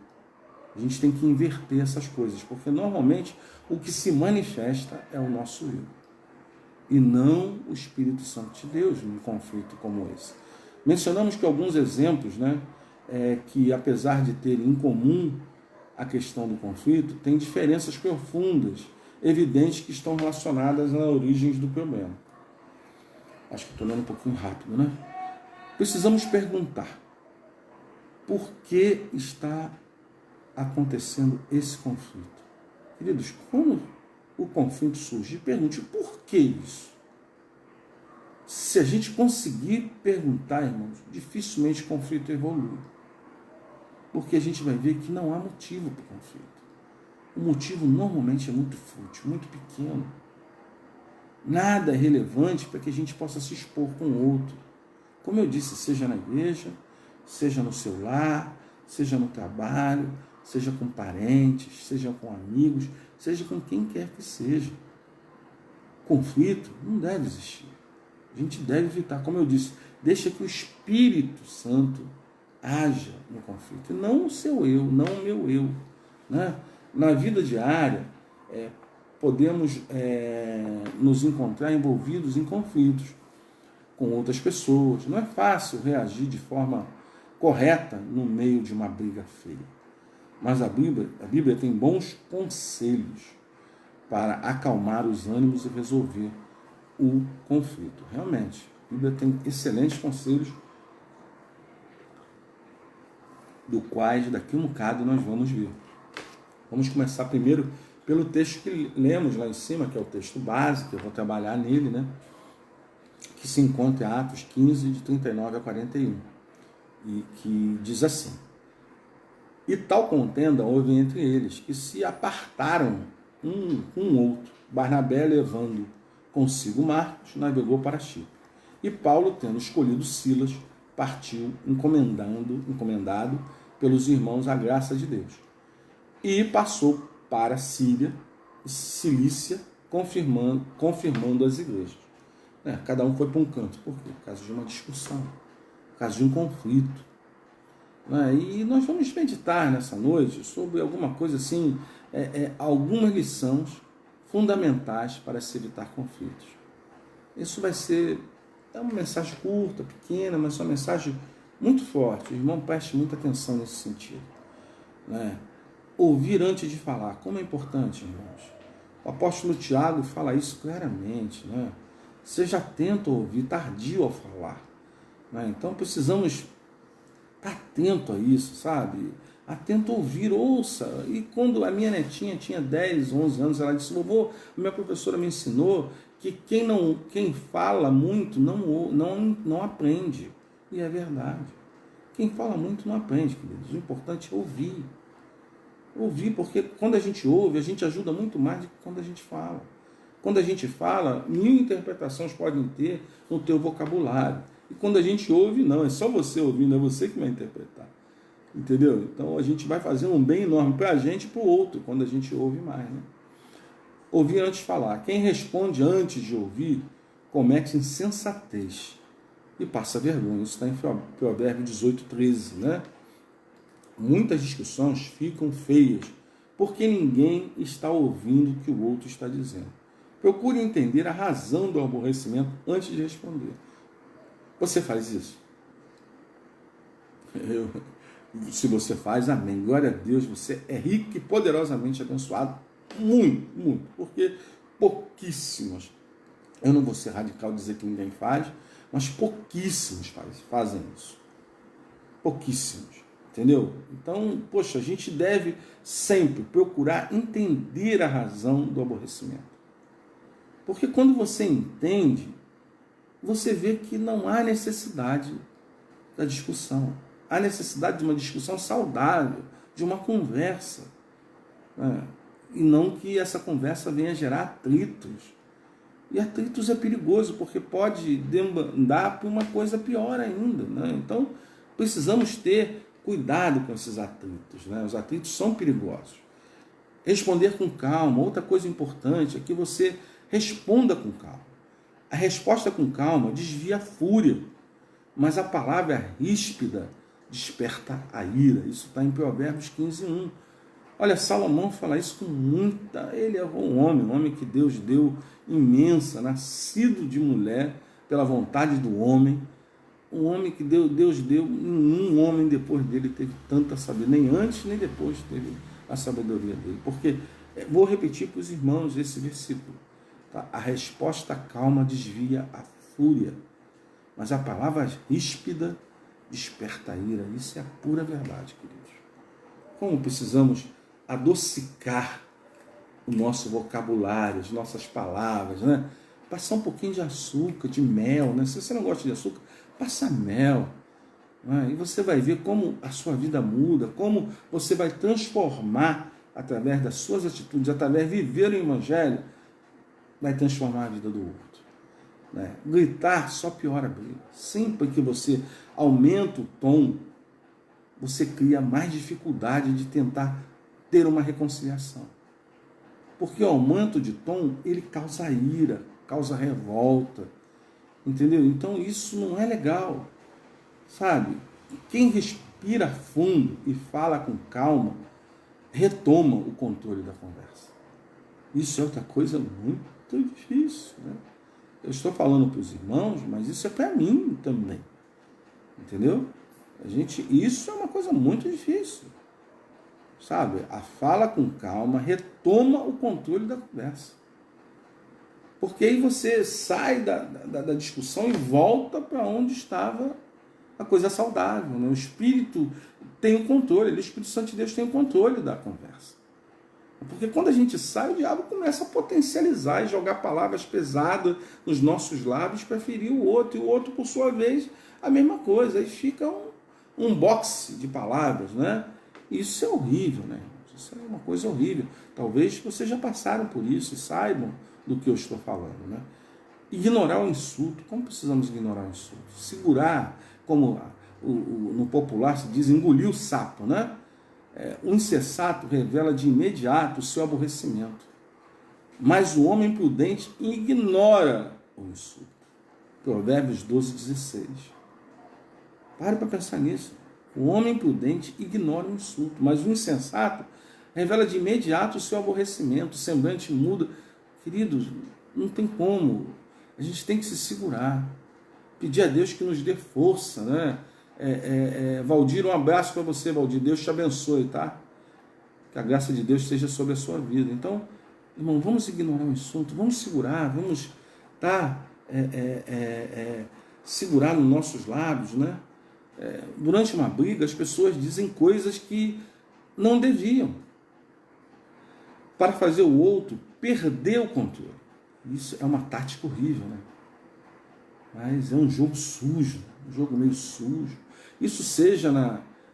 A gente tem que inverter essas coisas, porque normalmente o que se manifesta é o nosso eu e não o Espírito Santo de Deus num conflito como esse. Mencionamos que alguns exemplos, né, que apesar de terem em comum a questão do conflito, têm diferenças profundas, evidentes, que estão relacionadas às origens do problema. Acho que estou lendo um pouquinho rápido, né? Precisamos perguntar: por que está acontecendo esse conflito? Queridos, quando o conflito surge, pergunte: por que isso? Se a gente conseguir perguntar, irmãos, dificilmente o conflito evolui. Porque a gente vai ver que não há motivo para o conflito. O motivo normalmente é muito fútil, muito pequeno. Nada é relevante para que a gente possa se expor com o outro. Como eu disse, seja na igreja, seja no seu lar, seja no trabalho, seja com parentes, seja com amigos, seja com quem quer que seja. Conflito não deve existir. A gente deve evitar, como eu disse, deixa que o Espírito Santo haja no conflito, e não o seu eu, não o meu eu, né? Na vida diária, podemos nos encontrar envolvidos em conflitos com outras pessoas. Não é fácil reagir de forma correta no meio de uma briga feia. Mas a Bíblia tem bons conselhos para acalmar os ânimos e resolver o conflito. Realmente, a Bíblia tem excelentes conselhos, do quais daqui a um bocado nós vamos ver. Vamos começar primeiro pelo texto que lemos lá em cima, que é o texto base, que eu vou trabalhar nele, né? Que se encontra em Atos 15, de 39 a 41, e que diz assim: e tal contenda houve entre eles, que se apartaram um com o outro. Barnabé, levando consigo Marcos, navegou para Chipre. E Paulo, tendo escolhido Silas, partiu encomendado pelos irmãos à graça de Deus. E passou para Síria e Cilícia, confirmando as igrejas. Cada um foi para um canto. Por quê? Por causa de uma discussão, por causa de um conflito. E nós vamos meditar nessa noite sobre alguma coisa assim, algumas lições fundamentais para se evitar conflitos. Isso vai ser uma mensagem curta, pequena, mas uma mensagem muito forte. O irmão preste muita atenção nesse sentido. Ouvir antes de falar, como é importante, irmãos. O apóstolo Tiago fala isso claramente. Seja atento a ouvir, tardio ao falar. Então precisamos estar atento a isso, sabe? Atento a ouvir, ouça. E quando a minha netinha tinha 10, 11 anos, ela disse: vovô, a minha professora me ensinou que quem fala muito não aprende. E é verdade. Quem fala muito não aprende, queridos. O importante é ouvir. Ouvir, porque quando a gente ouve, a gente ajuda muito mais do que quando a gente fala. Quando a gente fala, 1000 interpretações podem ter no teu vocabulário. E quando a gente ouve, não, é só você ouvindo, é você que vai interpretar. Entendeu? Então a gente vai fazer um bem enorme para a gente e para o outro, quando a gente ouve mais. Né? Ouvir antes de falar. Quem responde antes de ouvir, comete insensatez e passa vergonha. Isso está em Provérbios 18, 13. Né? Muitas discussões ficam feias, porque ninguém está ouvindo o que o outro está dizendo. Procure entender a razão do aborrecimento antes de responder. Você faz isso? Se você faz, amém. Glória a Deus, você é rico e poderosamente abençoado. Muito, muito. Porque pouquíssimos, eu não vou ser radical e dizer que ninguém faz, mas pouquíssimos fazem isso. Pouquíssimos. Entendeu? Então, poxa, a gente deve sempre procurar entender a razão do aborrecimento. Porque quando você entende, você vê que não há necessidade da discussão. Há necessidade de uma discussão saudável, de uma conversa. Né? E não que essa conversa venha gerar atritos. E atritos é perigoso, porque pode demandar para uma coisa pior ainda. Né? Então, precisamos ter cuidado com esses atritos. Né? Os atritos são perigosos. Responder com calma. Outra coisa importante é que você responda com calma. A resposta com calma desvia a fúria, mas a palavra ríspida desperta a ira. Isso está em Provérbios 15, 1. Olha, Salomão fala isso com muita... Ele é um homem que Deus deu imensa, nascido de mulher, pela vontade do homem. Um homem que Deus deu, nenhum homem depois dele teve tanta sabedoria, nem antes nem depois teve a sabedoria dele. Porque, vou repetir para os irmãos esse versículo, tá? A resposta calma desvia a fúria, mas a palavra ríspida desperta a ira. Isso é a pura verdade, queridos. Como precisamos adocicar o nosso vocabulário, as nossas palavras, né? Passar um pouquinho de açúcar, de mel, né? Se você não gosta de açúcar, passa mel, né? E você vai ver como a sua vida muda, como você vai transformar através das suas atitudes, através de viver o Evangelho, vai transformar a vida do outro. Né? Gritar só piora a briga. Sempre que você aumenta o tom, você cria mais dificuldade de tentar ter uma reconciliação. Porque o aumento de tom, ele causa ira, causa revolta. Entendeu? Então isso não é legal. Sabe? Quem respira fundo e fala com calma, retoma o controle da conversa. Isso é outra coisa muito difícil. Né? Eu estou falando para os irmãos, mas isso é para mim também. Entendeu? Isso é uma coisa muito difícil. Sabe? A fala com calma retoma o controle da conversa. Porque aí você sai da discussão e volta para onde estava a coisa saudável. Né? O Espírito tem o controle, o Espírito Santo de Deus tem o controle da conversa. Porque quando a gente sai, o diabo começa a potencializar e jogar palavras pesadas nos nossos lábios para ferir o outro. E o outro, por sua vez, a mesma coisa. Aí fica um boxe de palavras, né? Isso é horrível, né? Isso é uma coisa horrível. Talvez vocês já passaram por isso e saibam do que eu estou falando, né? Ignorar o insulto. Como precisamos ignorar o insulto? Segurar, como no popular se diz, engolir o sapo, né? O insensato revela de imediato o seu aborrecimento, mas o homem prudente ignora o insulto. Provérbios 12, 16. Pare para pensar nisso. O homem prudente ignora o insulto, mas o insensato revela de imediato o seu aborrecimento, o semblante muda. Queridos, não tem como. A gente tem que se segurar. Pedir a Deus que nos dê força, né? Valdir, um abraço para você, Valdir. Deus te abençoe, tá? Que a graça de Deus esteja sobre a sua vida. Então, irmão, vamos ignorar o insulto, vamos segurar, vamos segurar nos nossos lábios, né? Durante uma briga, as pessoas dizem coisas que não deviam, para fazer o outro perder o controle. Isso é uma tática horrível, né? Mas é um jogo sujo, um jogo meio sujo. Isso seja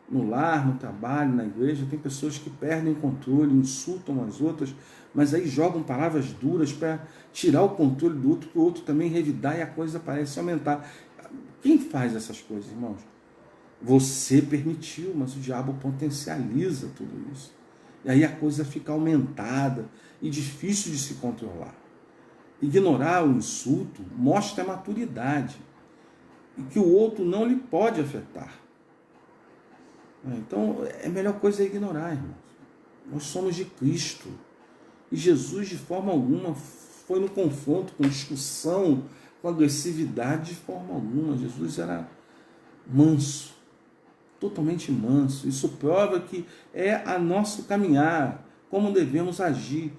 no lar, no trabalho, na igreja, tem pessoas que perdem o controle, insultam as outras, mas aí jogam palavras duras para tirar o controle do outro, para o outro também revidar e a coisa parece aumentar. Quem faz essas coisas, irmãos? Você permitiu, mas o diabo potencializa tudo isso. E aí a coisa fica aumentada e difícil de se controlar. Ignorar o insulto mostra a maturidade e que o outro não lhe pode afetar. Então, a melhor coisa é ignorar, irmãos. Nós somos de Cristo. E Jesus, de forma alguma, foi no confronto, com discussão, com agressividade, de forma alguma. Jesus era manso, totalmente manso. Isso prova que é a nosso caminhar, como devemos agir,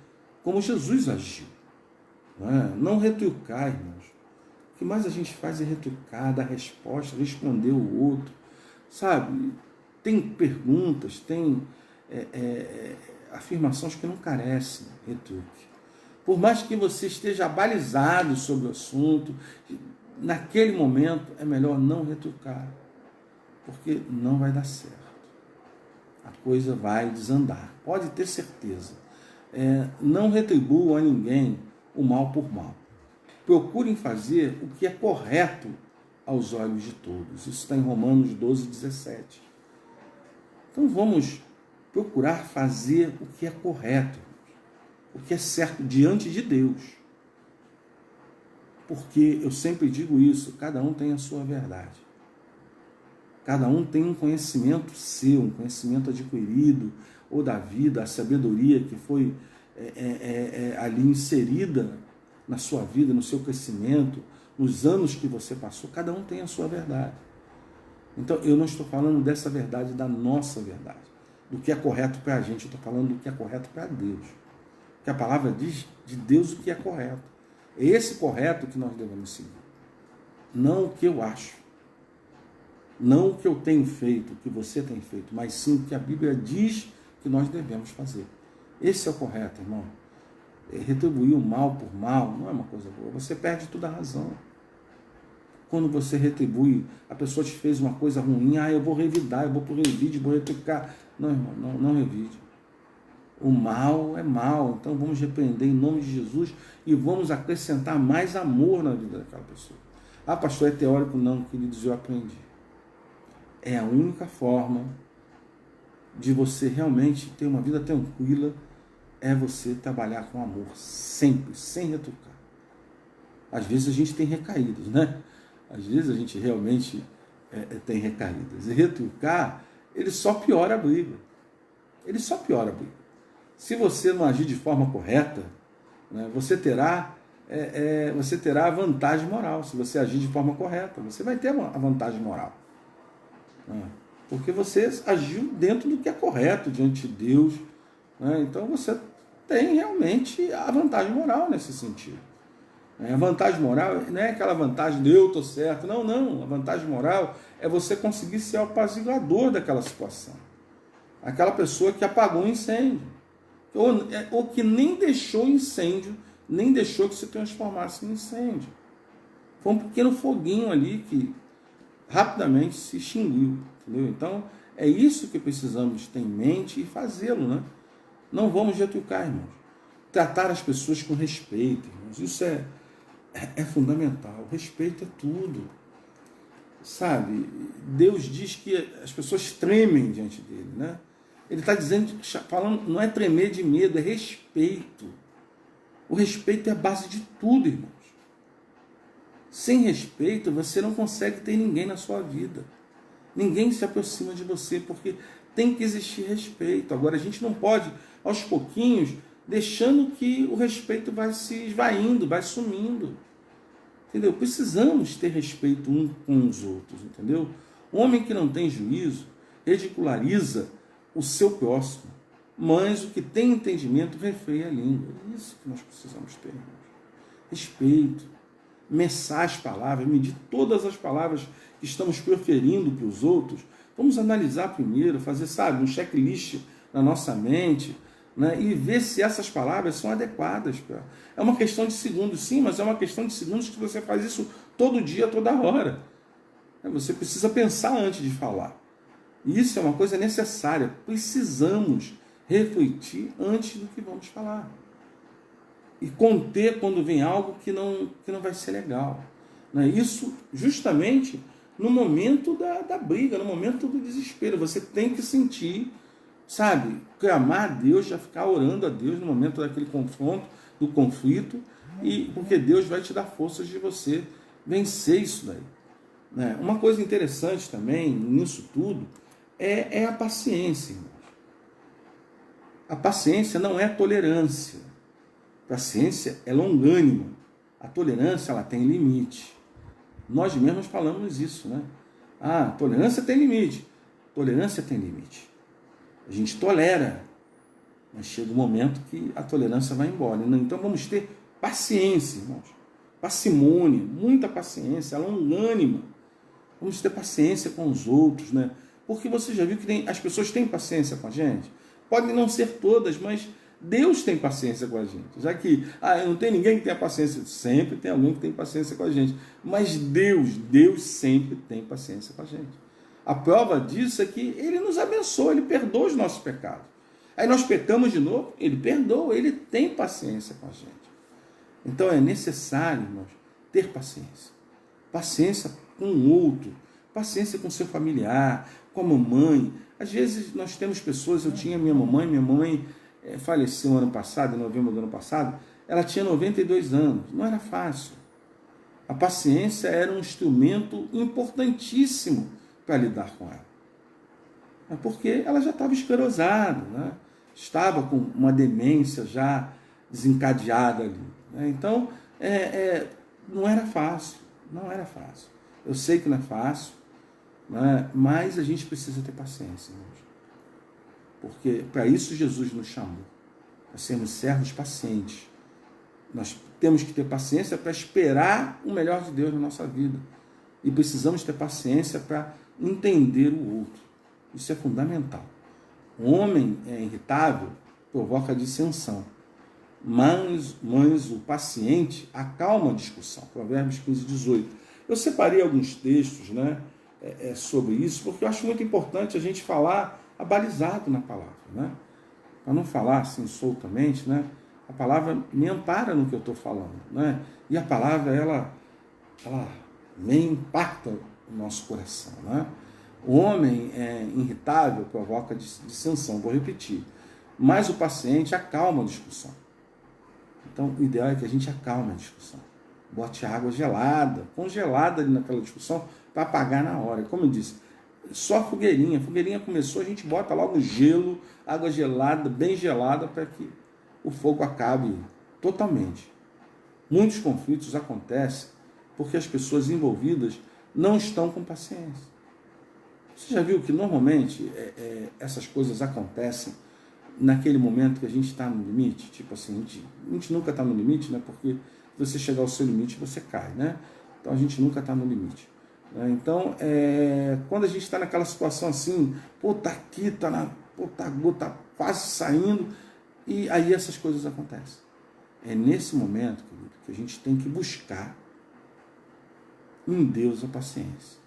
como Jesus agiu. Não retrucar, irmãos. O que mais a gente faz é retrucar, dar resposta, responder o outro. Sabe? Tem perguntas, tem afirmações que não carecem retruque. Por mais que você esteja abalizado sobre o assunto, naquele momento é melhor não retrucar, porque não vai dar certo. A coisa vai desandar, pode ter certeza. Não retribuam a ninguém o mal por mal. Procurem fazer o que é correto aos olhos de todos. Isso está em Romanos 12, 17. Então vamos procurar fazer o que é correto, o que é certo diante de Deus. Porque eu sempre digo isso, cada um tem a sua verdade. Cada um tem um conhecimento seu, um conhecimento adquirido, ou da vida, a sabedoria que foi ali inserida na sua vida, no seu crescimento, nos anos que você passou. Cada um tem a sua verdade. Então, eu não estou falando dessa verdade, da nossa verdade, do que é correto para a gente, eu estou falando do que é correto para Deus. Porque a palavra diz de Deus o que é correto. É esse correto que nós devemos seguir. Não o que eu acho. Não o que eu tenho feito, o que você tem feito, mas sim o que a Bíblia diz que nós devemos fazer. Esse é o correto, irmão. Retribuir o mal por mal não é uma coisa boa. Você perde toda a razão. Quando você retribui, a pessoa te fez uma coisa ruim, eu vou revidar, eu vou por revide, vou retrucar. Não, irmão, não revide. O mal é mal, então vamos repreender em nome de Jesus e vamos acrescentar mais amor na vida daquela pessoa. Pastor, é teórico? Não, queridos, eu aprendi. É a única forma de você realmente ter uma vida tranquila, é você trabalhar com amor, sempre, sem retrucar. Às vezes a gente tem recaídas, né? Às vezes a gente realmente tem recaídas. E retrucar, ele só piora a briga. Ele só piora a briga. Se você não agir de forma correta, né, você terá a vantagem moral. Se você agir de forma correta, você vai ter a vantagem moral. Né? Porque você agiu dentro do que é correto diante de Deus. Né? Então você tem realmente a vantagem moral nesse sentido. A vantagem moral não é aquela vantagem de eu estou certo. Não. A vantagem moral é você conseguir ser o apaziguador daquela situação. Aquela pessoa que apagou o incêndio. Ou que nem deixou incêndio, nem deixou que se transformasse em incêndio. Foi um pequeno foguinho ali que rapidamente se extinguiu. Entendeu? Então, é isso que precisamos ter em mente e fazê-lo. Né? Não vamos retrucar, irmãos. Tratar as pessoas com respeito, irmãos. Isso é fundamental. O respeito é tudo. Sabe? Deus diz que as pessoas tremem diante dele, né? Ele está dizendo, falando, não é tremer de medo, é respeito. O respeito é a base de tudo, irmãos. Sem respeito, você não consegue ter ninguém na sua vida. Ninguém se aproxima de você, porque tem que existir respeito. Agora, a gente não pode, aos pouquinhos, deixando que o respeito vai se esvaindo, vai sumindo. Entendeu? Precisamos ter respeito uns com os outros, entendeu? O homem que não tem juízo ridiculariza o seu próximo, mas o que tem entendimento refreia a língua. É isso que nós precisamos ter, irmãos. Respeito, messar as palavras, medir todas as palavras que estamos proferindo para os outros. Vamos analisar primeiro, fazer, um checklist na nossa mente, né, e ver se essas palavras são adequadas. É uma questão de segundos, sim, mas é uma questão de segundos que você faz isso todo dia, toda hora. Você precisa pensar antes de falar. Isso é uma coisa necessária. Precisamos refletir antes do que vamos falar. E conter quando vem algo que não vai ser legal. Isso justamente no momento da briga, no momento do desespero. Você tem que sentir, sabe, clamar a Deus, já ficar orando a Deus no momento daquele confronto, do conflito, e porque Deus vai te dar forças de você vencer isso daí. Uma coisa interessante também nisso tudo é a paciência, irmãos. A paciência não é tolerância. A paciência é longânima. A tolerância, ela tem limite. Nós mesmos falamos isso, né? Tolerância tem limite. Tolerância tem limite. A gente tolera, mas chega um momento que a tolerância vai embora. Então vamos ter paciência, irmãos. Parcimônia, muita paciência, longânima. Vamos ter paciência com os outros, né? Porque você já viu que as pessoas têm paciência com a gente? Podem não ser todas, mas Deus tem paciência com a gente. Já que não tem ninguém que tenha paciência. Sempre tem alguém que tem paciência com a gente. Mas Deus sempre tem paciência com a gente. A prova disso é que Ele nos abençoa, Ele perdoa os nossos pecados. Aí nós pecamos de novo, Ele perdoa, Ele tem paciência com a gente. Então é necessário, irmãos, ter paciência. Paciência com o outro, paciência com seu familiar, com a mamãe. Às vezes nós temos pessoas, eu tinha minha mamãe faleceu ano passado, em novembro do ano passado, ela tinha 92 anos, não era fácil. A paciência era um instrumento importantíssimo para lidar com ela. Porque ela já estava esclerosada, né? Estava com uma demência já desencadeada ali. Né? Então, não era fácil, não era fácil. Eu sei que não é fácil, né? Mas a gente precisa ter paciência, irmãos. Porque para isso Jesus nos chamou, para sermos servos pacientes. Nós temos que ter paciência para esperar o melhor de Deus na nossa vida. E precisamos ter paciência para entender o outro. Isso é fundamental. O homem irritável provoca dissensão, mas o paciente acalma a discussão. Provérbios 15, 18. Eu separei alguns textos, né, sobre isso, porque eu acho muito importante a gente falar abalizado na palavra, né? Para não falar assim soltamente, né? A palavra me ampara no que eu estou falando, né? E a palavra, ela me impacta o nosso coração, né? O homem irritável provoca dissensão, vou repetir, mas o paciente acalma a discussão. Então, o ideal é que a gente acalme a discussão. Bote água gelada, congelada ali naquela discussão, para apagar na hora. Como eu disse, só a fogueirinha. A fogueirinha começou, a gente bota logo gelo, água gelada, bem gelada, para que o fogo acabe totalmente. Muitos conflitos acontecem porque as pessoas envolvidas não estão com paciência. Você já viu que normalmente essas coisas acontecem naquele momento que a gente está no limite? Tipo assim, a gente nunca está no limite, né? Porque se você chegar ao seu limite, você cai, né? Então a gente nunca está no limite. Então, quando a gente está naquela situação assim, tá aqui, tá quase saindo, e aí essas coisas acontecem. É nesse momento, querido, que a gente tem que buscar em Deus a paciência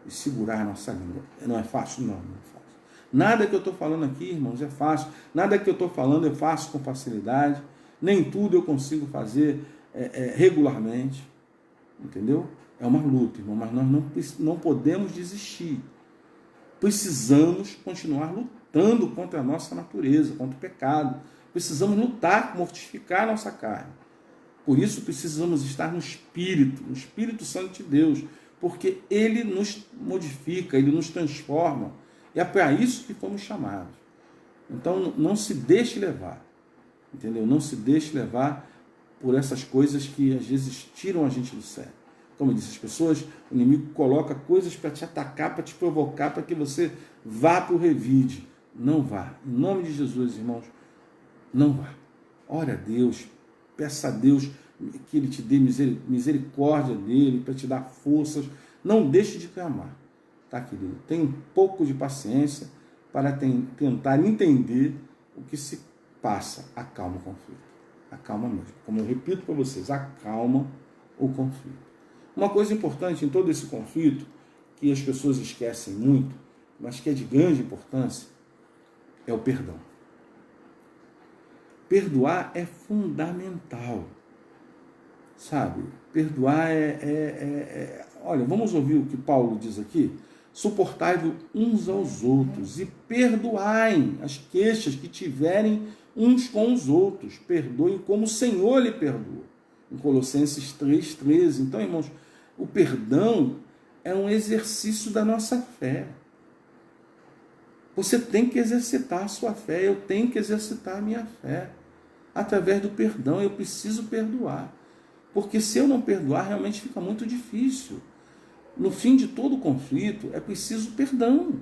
e segurar a nossa língua. Não é fácil? Não é fácil. Nada que eu estou falando aqui, irmãos, é fácil. Nada que eu estou falando eu faço com facilidade. Nem tudo eu consigo fazer regularmente. Entendeu? É uma luta, irmão, mas nós não podemos desistir. Precisamos continuar lutando contra a nossa natureza, contra o pecado. Precisamos lutar, mortificar a nossa carne. Por isso precisamos estar no Espírito Santo de Deus, porque Ele nos modifica, Ele nos transforma. E é para isso que fomos chamados. Então não se deixe levar, entendeu? Não se deixe levar por essas coisas que às vezes tiram a gente do sério. Como eu disse, as pessoas, o inimigo coloca coisas para te atacar, para te provocar, para que você vá para o revide. Não vá. Em nome de Jesus, irmãos, não vá. Ore a Deus, peça a Deus que Ele te dê misericórdia dEle, para te dar forças. Não deixe de clamar, tá, querido? Tenha um pouco de paciência, para tentar entender o que se passa. Acalma o conflito. Acalma mesmo. Como eu repito para vocês, acalma o conflito. Uma coisa importante em todo esse conflito, que as pessoas esquecem muito, mas que é de grande importância, é o perdão. Perdoar é fundamental. Sabe? Perdoar Olha, vamos ouvir o que Paulo diz aqui. Suportai-vos uns aos outros e perdoai as queixas que tiverem uns com os outros. Perdoem como o Senhor lhe perdoou. Em Colossenses 3,13. Então, irmãos, o perdão é um exercício da nossa fé. Você tem que exercitar a sua fé, eu tenho que exercitar a minha fé. Através do perdão, eu preciso perdoar. Porque se eu não perdoar, realmente fica muito difícil. No fim de todo conflito, é preciso perdão.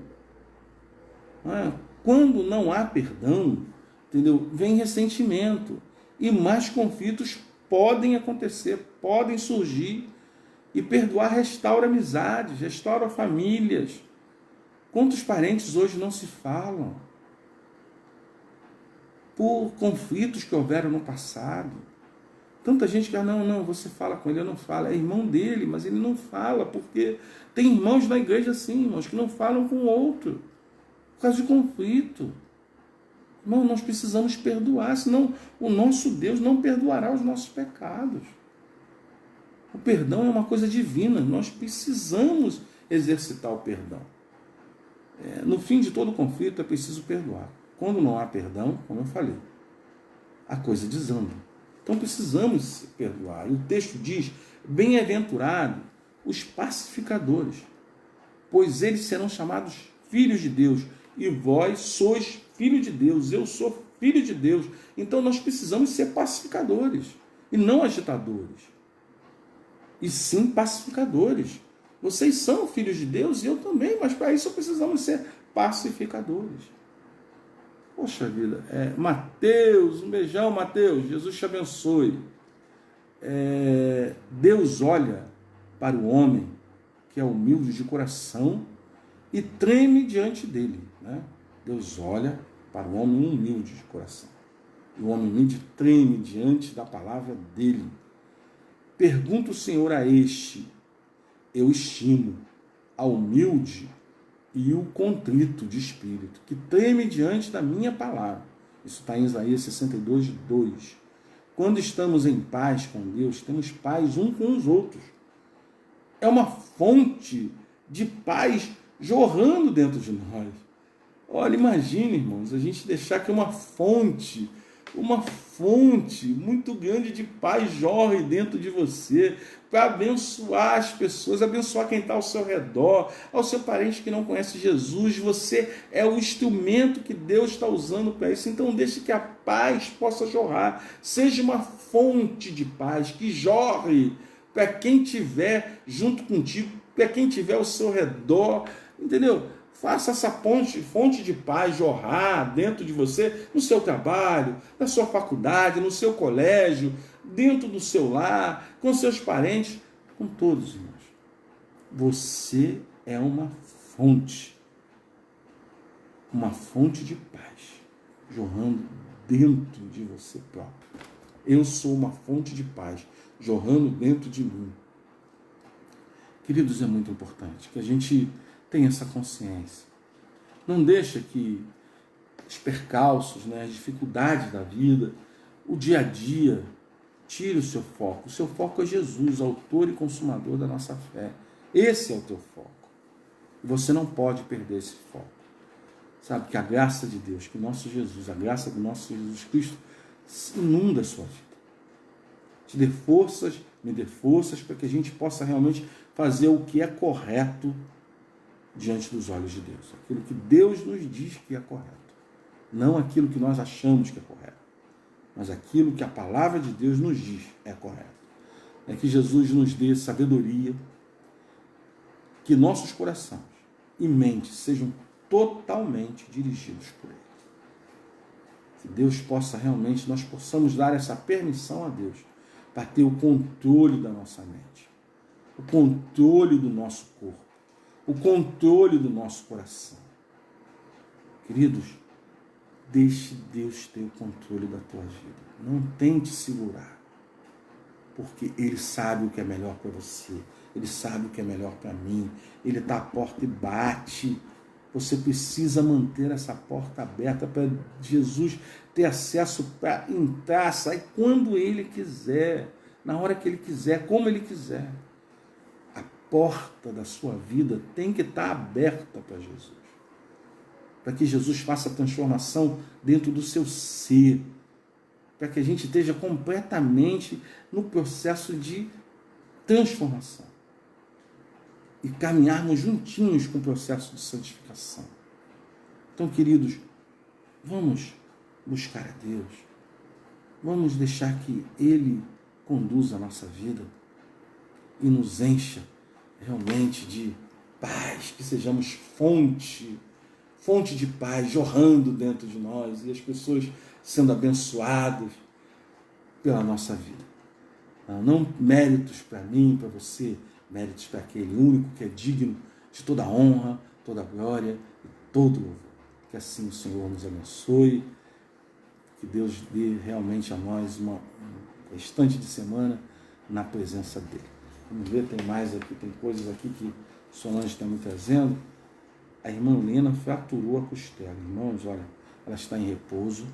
Quando não há perdão, entendeu? Vem ressentimento. E mais conflitos podem acontecer, podem surgir. E perdoar restaura amizades, restaura famílias. Quantos parentes hoje não se falam? Por conflitos que houveram no passado. Tanta gente que não, você fala com ele, eu não falo. É irmão dele, mas ele não fala, porque tem irmãos na igreja assim, irmãos, que não falam com o outro, por causa de conflito. Irmão, nós precisamos perdoar, senão o nosso Deus não perdoará os nossos pecados. O perdão é uma coisa divina, nós precisamos exercitar o perdão. No fim de todo conflito é preciso perdoar. Quando não há perdão, como eu falei, a coisa desanda. Então precisamos perdoar. E o texto diz, bem-aventurado os pacificadores, pois eles serão chamados filhos de Deus. E vós sois filho de Deus, eu sou filho de Deus. Então nós precisamos ser pacificadores, e não agitadores. E sim pacificadores. Vocês são filhos de Deus e eu também, mas para isso precisamos ser pacificadores. Poxa vida, Mateus, um beijão, Mateus, Jesus te abençoe. Deus olha para o homem que é humilde de coração e treme diante dele. Né? Deus olha para o homem humilde de coração. E o homem humilde treme diante da palavra dele. Pergunta o Senhor a este, eu estimo ao humilde e o contrito de espírito, que treme diante da minha palavra. Isso está em Isaías 62:2. Quando estamos em paz com Deus, temos paz uns com os outros. É uma fonte de paz jorrando dentro de nós. Olha, imagine, irmãos, a gente deixar que uma fonte muito grande de paz jorre dentro de você, para abençoar as pessoas, abençoar quem está ao seu redor, ao seu parente que não conhece Jesus. Você é o instrumento que Deus está usando para isso. Então deixe que a paz possa jorrar, seja uma fonte de paz que jorre para quem estiver junto contigo, para quem estiver ao seu redor, entendeu? Faça essa fonte de paz jorrar dentro de você, no seu trabalho, na sua faculdade, no seu colégio, dentro do seu lar, com seus parentes, com todos, irmãos. Você é uma fonte de paz, jorrando dentro de você próprio. Eu sou uma fonte de paz, jorrando dentro de mim. Queridos, é muito importante que a gente tenha essa consciência. Não deixa que os percalços, as dificuldades da vida, o dia a dia, tire o seu foco. O seu foco é Jesus, autor e consumador da nossa fé. Esse é o teu foco. E você não pode perder esse foco. Sabe, que a graça de Deus, que o nosso Jesus, a graça do nosso Jesus Cristo, inunda a sua vida. Te dê forças, me dê forças, para que a gente possa realmente fazer o que é correto diante dos olhos de Deus. Aquilo que Deus nos diz que é correto. Não aquilo que nós achamos que é correto, mas aquilo que a palavra de Deus nos diz é correto. É que Jesus nos dê sabedoria, que nossos corações e mentes sejam totalmente dirigidos por Ele. Que Deus possa realmente, nós possamos dar essa permissão a Deus para ter o controle da nossa mente, o controle do nosso corpo, o controle do nosso coração. Queridos, deixe Deus ter o controle da tua vida. Não tente segurar, porque Ele sabe o que é melhor para você. Ele sabe o que é melhor para mim. Ele está à porta e bate. Você precisa manter essa porta aberta para Jesus ter acesso para entrar, sair quando Ele quiser, na hora que Ele quiser, como Ele quiser. A porta da sua vida tem que estar aberta para Jesus, para que Jesus faça a transformação dentro do seu ser, para que a gente esteja completamente no processo de transformação e caminharmos juntinhos com o processo de santificação. Então, queridos, vamos buscar a Deus, vamos deixar que Ele conduza a nossa vida e nos encha realmente de paz, que sejamos fonte de paz jorrando dentro de nós e as pessoas sendo abençoadas pela nossa vida. Não méritos para mim, para você, méritos para aquele único que é digno de toda honra, toda glória e todo louvor. Que assim o Senhor nos abençoe, que Deus dê realmente a nós um restante de semana na presença dEle. Vamos ver, tem mais aqui, tem coisas aqui que Solange está me trazendo. A irmã Lena fraturou a costela. Irmãos, olha, ela está em repouso.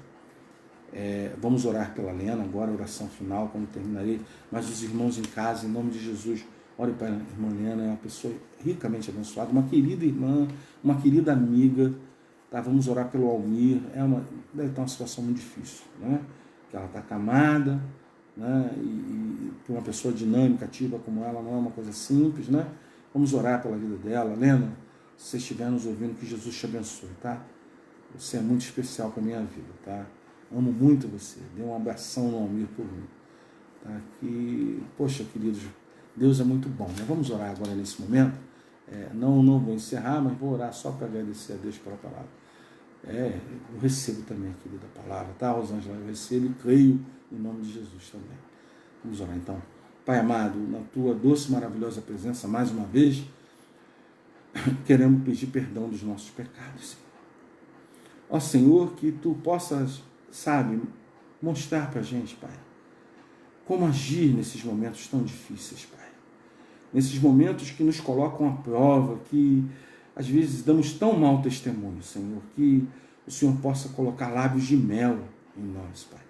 Vamos orar pela Lena agora, oração final, quando terminarei. Mas os irmãos em casa, em nome de Jesus, ore para a irmã Lena, é uma pessoa ricamente abençoada, uma querida irmã, uma querida amiga. Tá? Vamos orar pelo Almir. Deve estar uma situação muito difícil, né? Que ela está acamada, né? E para uma pessoa dinâmica, ativa como ela, não é uma coisa simples, né? Vamos orar pela vida dela. Lena, se você estiver nos ouvindo, que Jesus te abençoe, tá? Você é muito especial para a minha vida, tá? Amo muito você. Dê um abração no Almir por mim. Tá? Poxa, queridos, Deus é muito bom, né? Vamos orar agora nesse momento. Não vou encerrar, mas vou orar só para agradecer a Deus pela palavra. Eu recebo também, querida, a palavra, tá, Rosângela? Eu recebo e creio em nome de Jesus também. Vamos orar então. Pai amado, na tua doce e maravilhosa presença, mais uma vez, queremos pedir perdão dos nossos pecados, Senhor. Ó Senhor, que tu possas, mostrar para a gente, Pai, como agir nesses momentos tão difíceis, Pai. Nesses momentos que nos colocam à prova, que às vezes damos tão mau testemunho, Senhor, que o Senhor possa colocar lábios de mel em nós, Pai.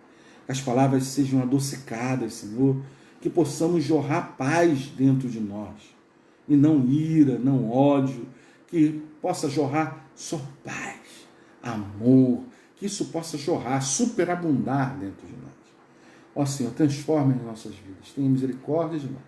Que as palavras sejam adocicadas, Senhor, que possamos jorrar paz dentro de nós, e não ira, não ódio, que possa jorrar só paz, amor, que isso possa jorrar, superabundar dentro de nós. Ó Senhor, transforma as nossas vidas, tenha misericórdia de nós.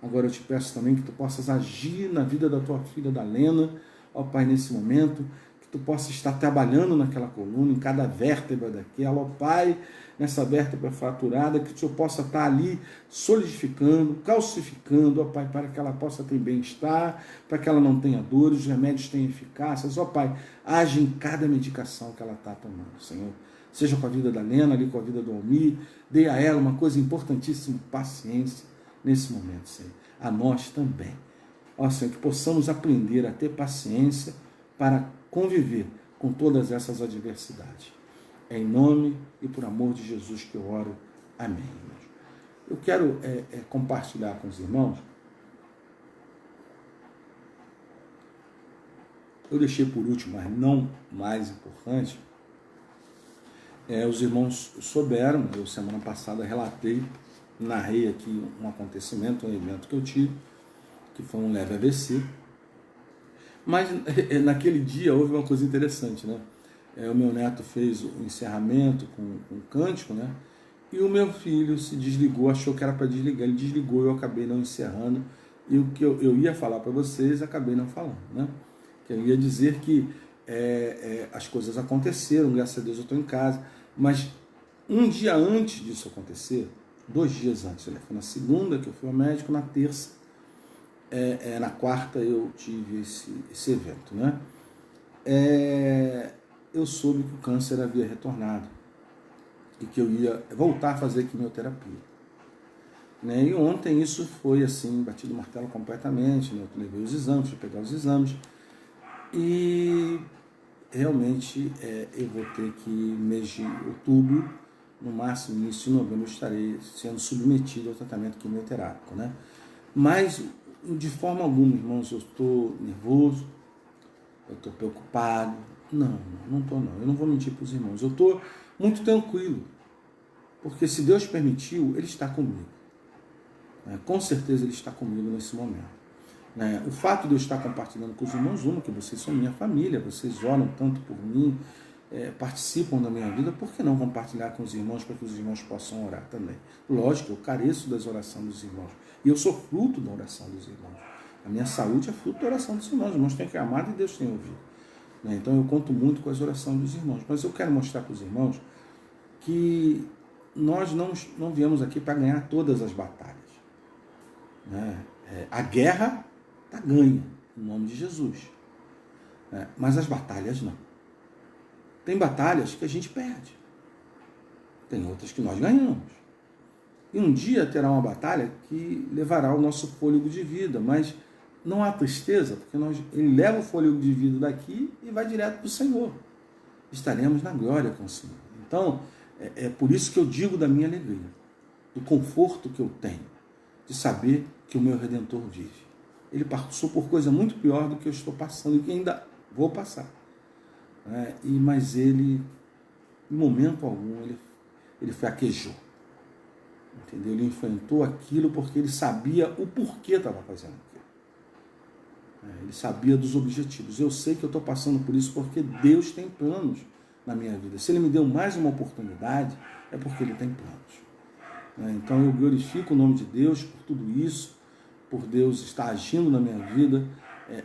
Agora eu te peço também que tu possas agir na vida da tua filha, da Lena, ó Pai, nesse momento, que tu possas estar trabalhando naquela coluna, em cada vértebra daquela, ó Pai, nessa vértebra fraturada, que o Senhor possa estar ali solidificando, calcificando, ó Pai, para que ela possa ter bem-estar, para que ela não tenha dores, os remédios tenham eficácias, ó Pai, age em cada medicação que ela está tomando, Senhor. Seja com a vida da Lena, ali com a vida do Almir, dê a ela uma coisa importantíssima, paciência, nesse momento, Senhor. A nós também. Ó Senhor, que possamos aprender a ter paciência para conviver com todas essas adversidades. É em nome e por amor de Jesus que eu oro. Amém, irmãos. Eu quero compartilhar com os irmãos. Eu deixei por último, mas não mais importante. Os irmãos souberam, eu semana passada narrei aqui um acontecimento, um evento que eu tive, que foi um leve AVC. Mas naquele dia houve uma coisa interessante, né? O meu neto fez o encerramento com um cântico, né? E o meu filho se desligou, achou que era para desligar, ele desligou, eu acabei não encerrando. E o que eu ia falar para vocês, acabei não falando, né? Que eu ia dizer que as coisas aconteceram, graças a Deus eu estou em casa, mas um dia antes disso acontecer, 2 dias antes, foi na segunda que eu fui ao médico, na terça, na quarta eu tive esse evento, né? Eu soube que o câncer havia retornado e que eu ia voltar a fazer quimioterapia, né? E ontem isso foi assim, batido o martelo completamente, né? Eu levei os exames, fui pegar os exames e realmente eu vou ter que, mês de outubro, no máximo, início de novembro, eu estarei sendo submetido ao tratamento quimioterápico, né? Mas, de forma alguma, irmãos, eu estou nervoso, eu estou preocupado. Não estou não. Eu não vou mentir para os irmãos. Eu estou muito tranquilo, porque se Deus permitiu, Ele está comigo. Com certeza Ele está comigo nesse momento. O fato de eu estar compartilhando com os irmãos, que vocês são minha família, vocês oram tanto por mim, participam da minha vida, por que não compartilhar com os irmãos para que os irmãos possam orar também? Lógico, eu careço das orações dos irmãos, e eu sou fruto da oração dos irmãos. A minha saúde é fruto da oração dos irmãos. Os irmãos têm clamado e Deus tem ouvido. Então eu conto muito com as orações dos irmãos, mas eu quero mostrar para os irmãos que nós não viemos aqui para ganhar todas as batalhas. A guerra está ganha, em nome de Jesus. Mas as batalhas não. Tem batalhas que a gente perde. Tem outras que nós ganhamos. E um dia terá uma batalha que levará o nosso fôlego de vida, mas não há tristeza, porque ele leva o fôlego de vida daqui e vai direto para o Senhor. Estaremos na glória com o Senhor. Então, é por isso que eu digo da minha alegria, do conforto que eu tenho, de saber que o meu Redentor vive. Ele passou por coisa muito pior do que eu estou passando e que ainda vou passar. Mas ele, em momento algum, ele fraquejou. Entendeu? Ele enfrentou aquilo porque ele sabia o porquê estava fazendo aquilo. Ele sabia dos objetivos. Eu sei que eu estou passando por isso porque Deus tem planos na minha vida. Se Ele me deu mais uma oportunidade, é porque Ele tem planos. Então eu glorifico o nome de Deus por tudo isso, por Deus estar agindo na minha vida,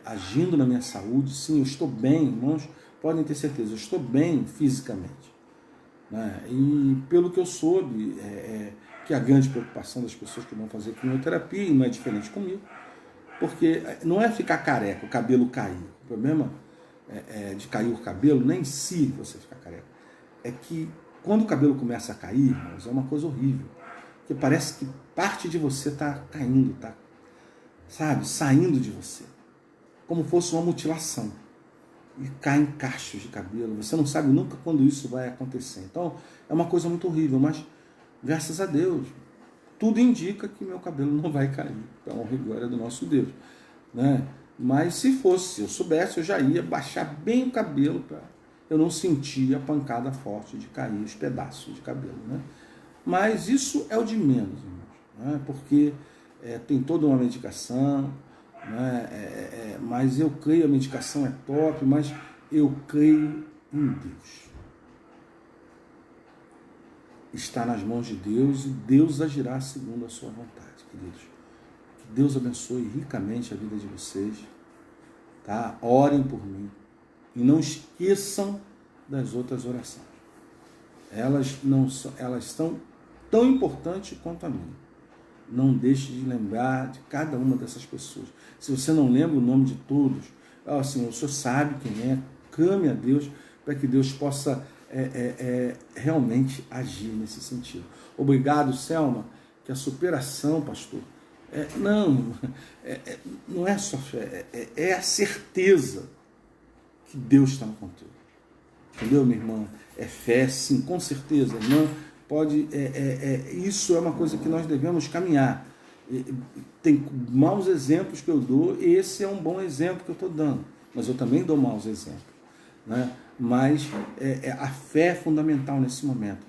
agindo na minha saúde. Sim, eu estou bem, irmãos, podem ter certeza, eu estou bem fisicamente. E pelo que eu soube, que a grande preocupação das pessoas que vão fazer quimioterapia, e não é diferente comigo, porque não é ficar careca, o cabelo cair. O problema de cair o cabelo, nem se você ficar careca, é que quando o cabelo começa a cair, irmãos, é uma coisa horrível, porque parece que parte de você está caindo, está, saindo de você, como fosse uma mutilação, e caem cachos de cabelo. Você não sabe nunca quando isso vai acontecer. Então, é uma coisa muito horrível, mas graças a Deus, tudo indica que meu cabelo não vai cair, para a honra e glória do nosso Deus. Mas se eu soubesse, eu já ia baixar bem o cabelo para eu não sentir a pancada forte de cair os pedaços de cabelo. Mas isso é o de menos, irmãos, porque tem toda uma medicação, mas eu creio, a medicação é top, mas eu creio em Deus. Está nas mãos de Deus e Deus agirá segundo a sua vontade, queridos. Que Deus abençoe ricamente a vida de vocês. Orem por mim e não esqueçam das outras orações. Elas são tão importantes quanto a minha. Não deixe de lembrar de cada uma dessas pessoas. Se você não lembra o nome de todos, Senhor, o Senhor sabe quem é, clame a Deus para que Deus possa realmente agir nesse sentido. Obrigado, Selma, que a superação, pastor, não é só fé, é a certeza que Deus está no controle. Entendeu, minha irmã? É fé, sim, com certeza. Não pode. Isso é uma coisa que nós devemos caminhar. Tem maus exemplos que eu dou, e esse é um bom exemplo que eu estou dando. Mas eu também dou maus exemplos. Mas a fé é fundamental nesse momento.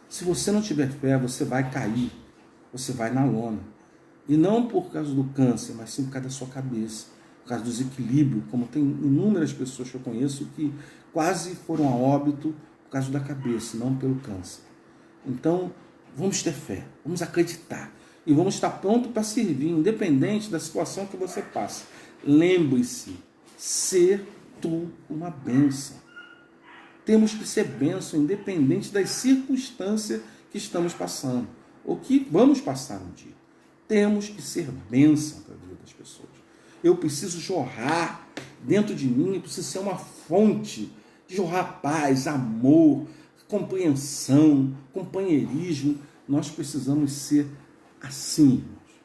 Se você não tiver fé, você vai cair, você vai na lona. E não por causa do câncer, mas sim por causa da sua cabeça, por causa do desequilíbrio, como tem inúmeras pessoas que eu conheço que quase foram a óbito por causa da cabeça, não pelo câncer. Então, vamos ter fé, vamos acreditar e vamos estar prontos para servir, independente da situação que você passa. Lembre-se, ser tu uma bênção. Temos que ser bênção, independente das circunstâncias que estamos passando, ou que vamos passar um dia. Temos que ser bênção para a vida das pessoas. Eu preciso jorrar dentro de mim, eu preciso ser uma fonte de jorrar paz, amor, compreensão, companheirismo. Nós precisamos ser assim, irmãos.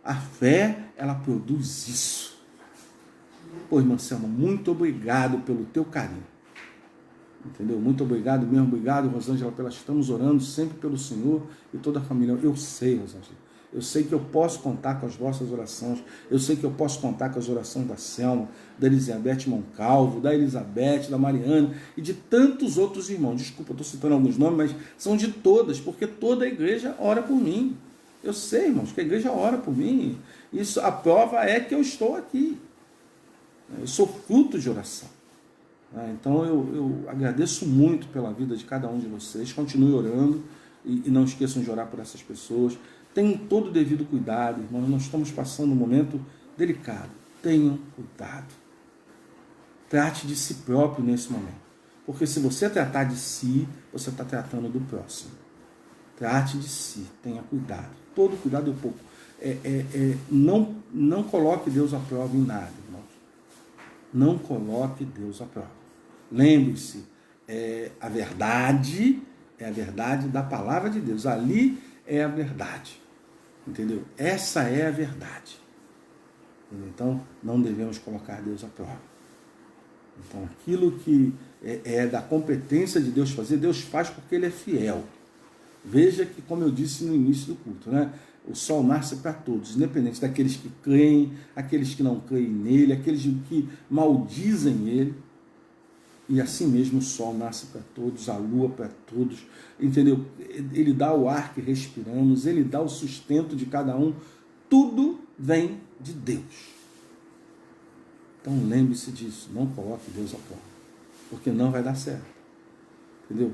A fé, ela produz isso. Pô, irmã Selma, muito obrigado pelo teu carinho. Entendeu? Muito obrigado mesmo, obrigado, Rosângela, estamos orando sempre pelo Senhor e toda a família. Eu sei, Rosângela, eu sei que eu posso contar com as vossas orações, eu sei que eu posso contar com as orações da Selma, da Elizabeth Moncalvo, da Elizabeth, da Mariana e de tantos outros irmãos. Desculpa, eu estou citando alguns nomes, mas são de todas, porque toda a igreja ora por mim. Eu sei, irmãos, que a igreja ora por mim. Isso, a prova é que eu estou aqui. Eu sou fruto de oração. Então eu agradeço muito pela vida de cada um de vocês. Continue orando e não esqueçam de orar por essas pessoas. Tenham todo o devido cuidado, irmãos. Nós estamos passando um momento delicado. Tenham cuidado. Trate de si próprio nesse momento. Porque se você tratar de si, você está tratando do próximo. Trate de si. Tenha cuidado. Todo cuidado é pouco. Não coloque Deus à prova em nada, irmãos. Não coloque Deus à prova. Lembre-se, a verdade é a verdade da palavra de Deus. Ali é a verdade. Entendeu? Essa é a verdade. Entendeu? Então, não devemos colocar Deus à prova. Então, aquilo que é da competência de Deus fazer, Deus faz porque Ele é fiel. Veja que, como eu disse no início do culto, né? O sol nasce para todos, independente daqueles que creem, aqueles que não creem nele, aqueles que maldizem ele. E assim mesmo o sol nasce para todos, a lua para todos, entendeu? Ele dá o ar que respiramos, ele dá o sustento de cada um, tudo vem de Deus. Então lembre-se disso, não coloque Deus à prova, porque não vai dar certo, entendeu?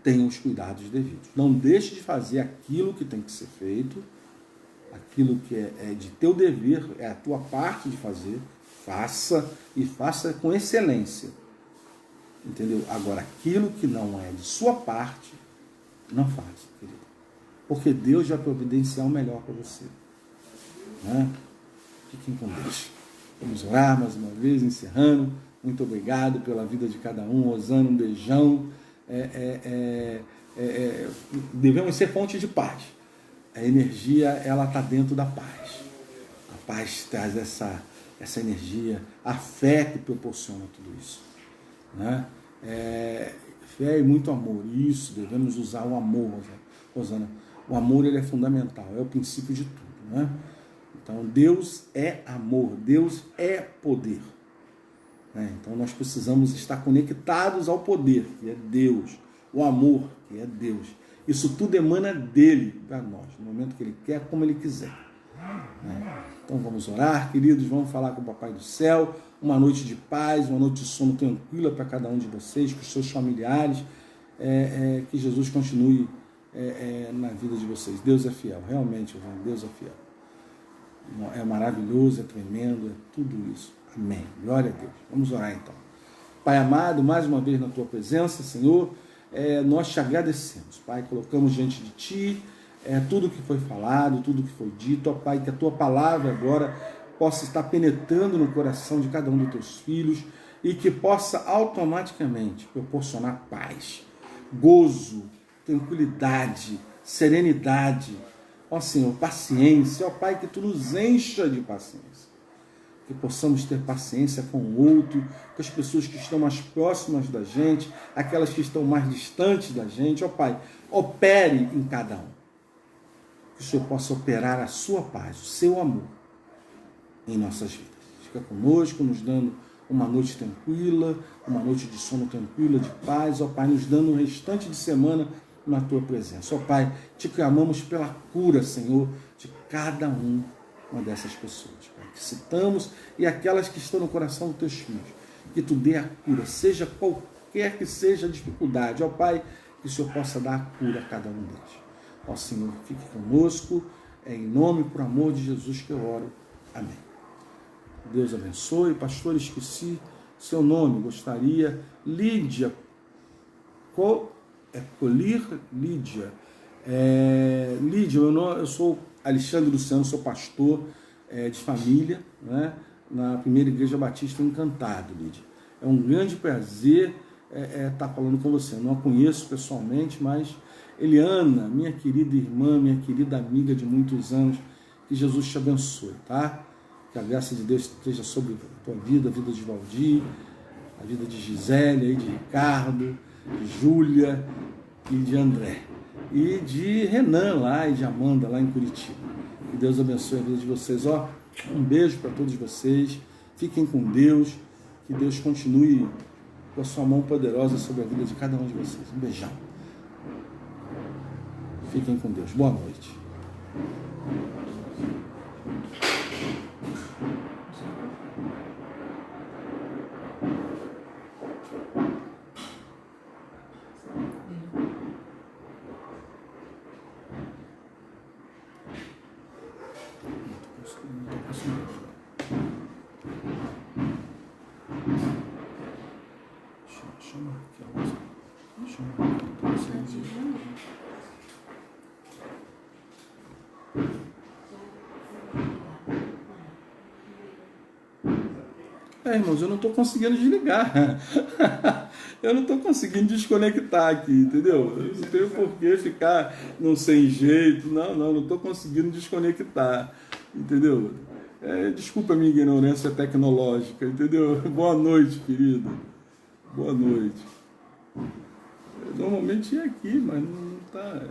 Tenha os cuidados devidos. Não deixe de fazer aquilo que tem que ser feito, aquilo que é de teu dever, é a tua parte de fazer, faça e faça com excelência. Entendeu? Agora, aquilo que não é de sua parte, não faça, querido. Porque Deus vai providenciar o melhor para você. Né? Fiquem com Deus. Vamos orar mais uma vez, encerrando. Muito obrigado pela vida de cada um. Rosana, um beijão. Devemos ser fonte de paz. A energia, ela está dentro da paz. A paz traz essa energia, a fé que proporciona tudo isso. Né? Fé e muito amor. Isso, devemos usar o amor, Rosana. O amor, ele é fundamental, é o princípio de tudo. Né? Então, Deus é amor, Deus é poder. Então, nós precisamos estar conectados ao poder, que é Deus, o amor, que é Deus. Isso tudo emana dele para nós, no momento que ele quer, como ele quiser. Então, vamos orar, queridos, vamos falar com o Papai do Céu. Uma noite de paz, uma noite de sono tranquila para cada um de vocês, para os seus familiares. Que Jesus continue na vida de vocês. Deus é fiel, realmente, Deus é fiel. É maravilhoso, é tremendo, é tudo isso. Amém. Glória a Deus. Vamos orar então. Pai amado, mais uma vez na tua presença, Senhor, nós te agradecemos, Pai, colocamos diante de ti tudo que foi falado, tudo que foi dito, ó Pai, que a tua palavra agora possa estar penetrando no coração de cada um dos teus filhos e que possa automaticamente proporcionar paz, gozo, tranquilidade, serenidade, ó Senhor, paciência, ó Pai, que tu nos encha de paciência, que possamos ter paciência com o outro, com as pessoas que estão mais próximas da gente, aquelas que estão mais distantes da gente, ó Pai, opere em cada um, que o Senhor possa operar a sua paz, o seu amor em nossas vidas. Fica conosco, nos dando uma noite tranquila, uma noite de sono tranquila, de paz, ó Pai, nos dando o restante de semana na tua presença. Ó Pai, te clamamos pela cura, Senhor, de cada uma dessas pessoas, Pai, que citamos e aquelas que estão no coração dos teus filhos, que tu dê a cura, seja qualquer que seja a dificuldade, ó Pai, que o Senhor possa dar a cura a cada um deles. Ó Senhor, fique conosco, em nome e por amor de Jesus que eu oro. Amém. Deus abençoe. Pastor, esqueci seu nome, gostaria. Lídia. Colir Lídia. Lídia, eu sou Alexandre Luciano, sou pastor de família, né, na Primeira Igreja Batista Encantado, Lídia. É um grande prazer estar falando com você. Eu não a conheço pessoalmente, mas Eliana, minha querida irmã, minha querida amiga de muitos anos, que Jesus te abençoe, tá? Que a graça de Deus esteja sobre a tua vida, a vida de Valdir, a vida de Gisele, de Ricardo, de Júlia e de André. E de Renan lá e de Amanda lá em Curitiba. Que Deus abençoe a vida de vocês. Ó, um beijo para todos vocês. Fiquem com Deus. Que Deus continue com a sua mão poderosa sobre a vida de cada um de vocês. Um beijão. Fiquem com Deus. Boa noite. Irmãos, eu não estou conseguindo desligar. Eu não estou conseguindo desconectar aqui, entendeu? Eu não tenho por que ficar não sem jeito. Não estou conseguindo desconectar, entendeu? Desculpa a minha ignorância tecnológica, entendeu? Boa noite, querido. Boa noite. Eu normalmente ia aqui, mas não está...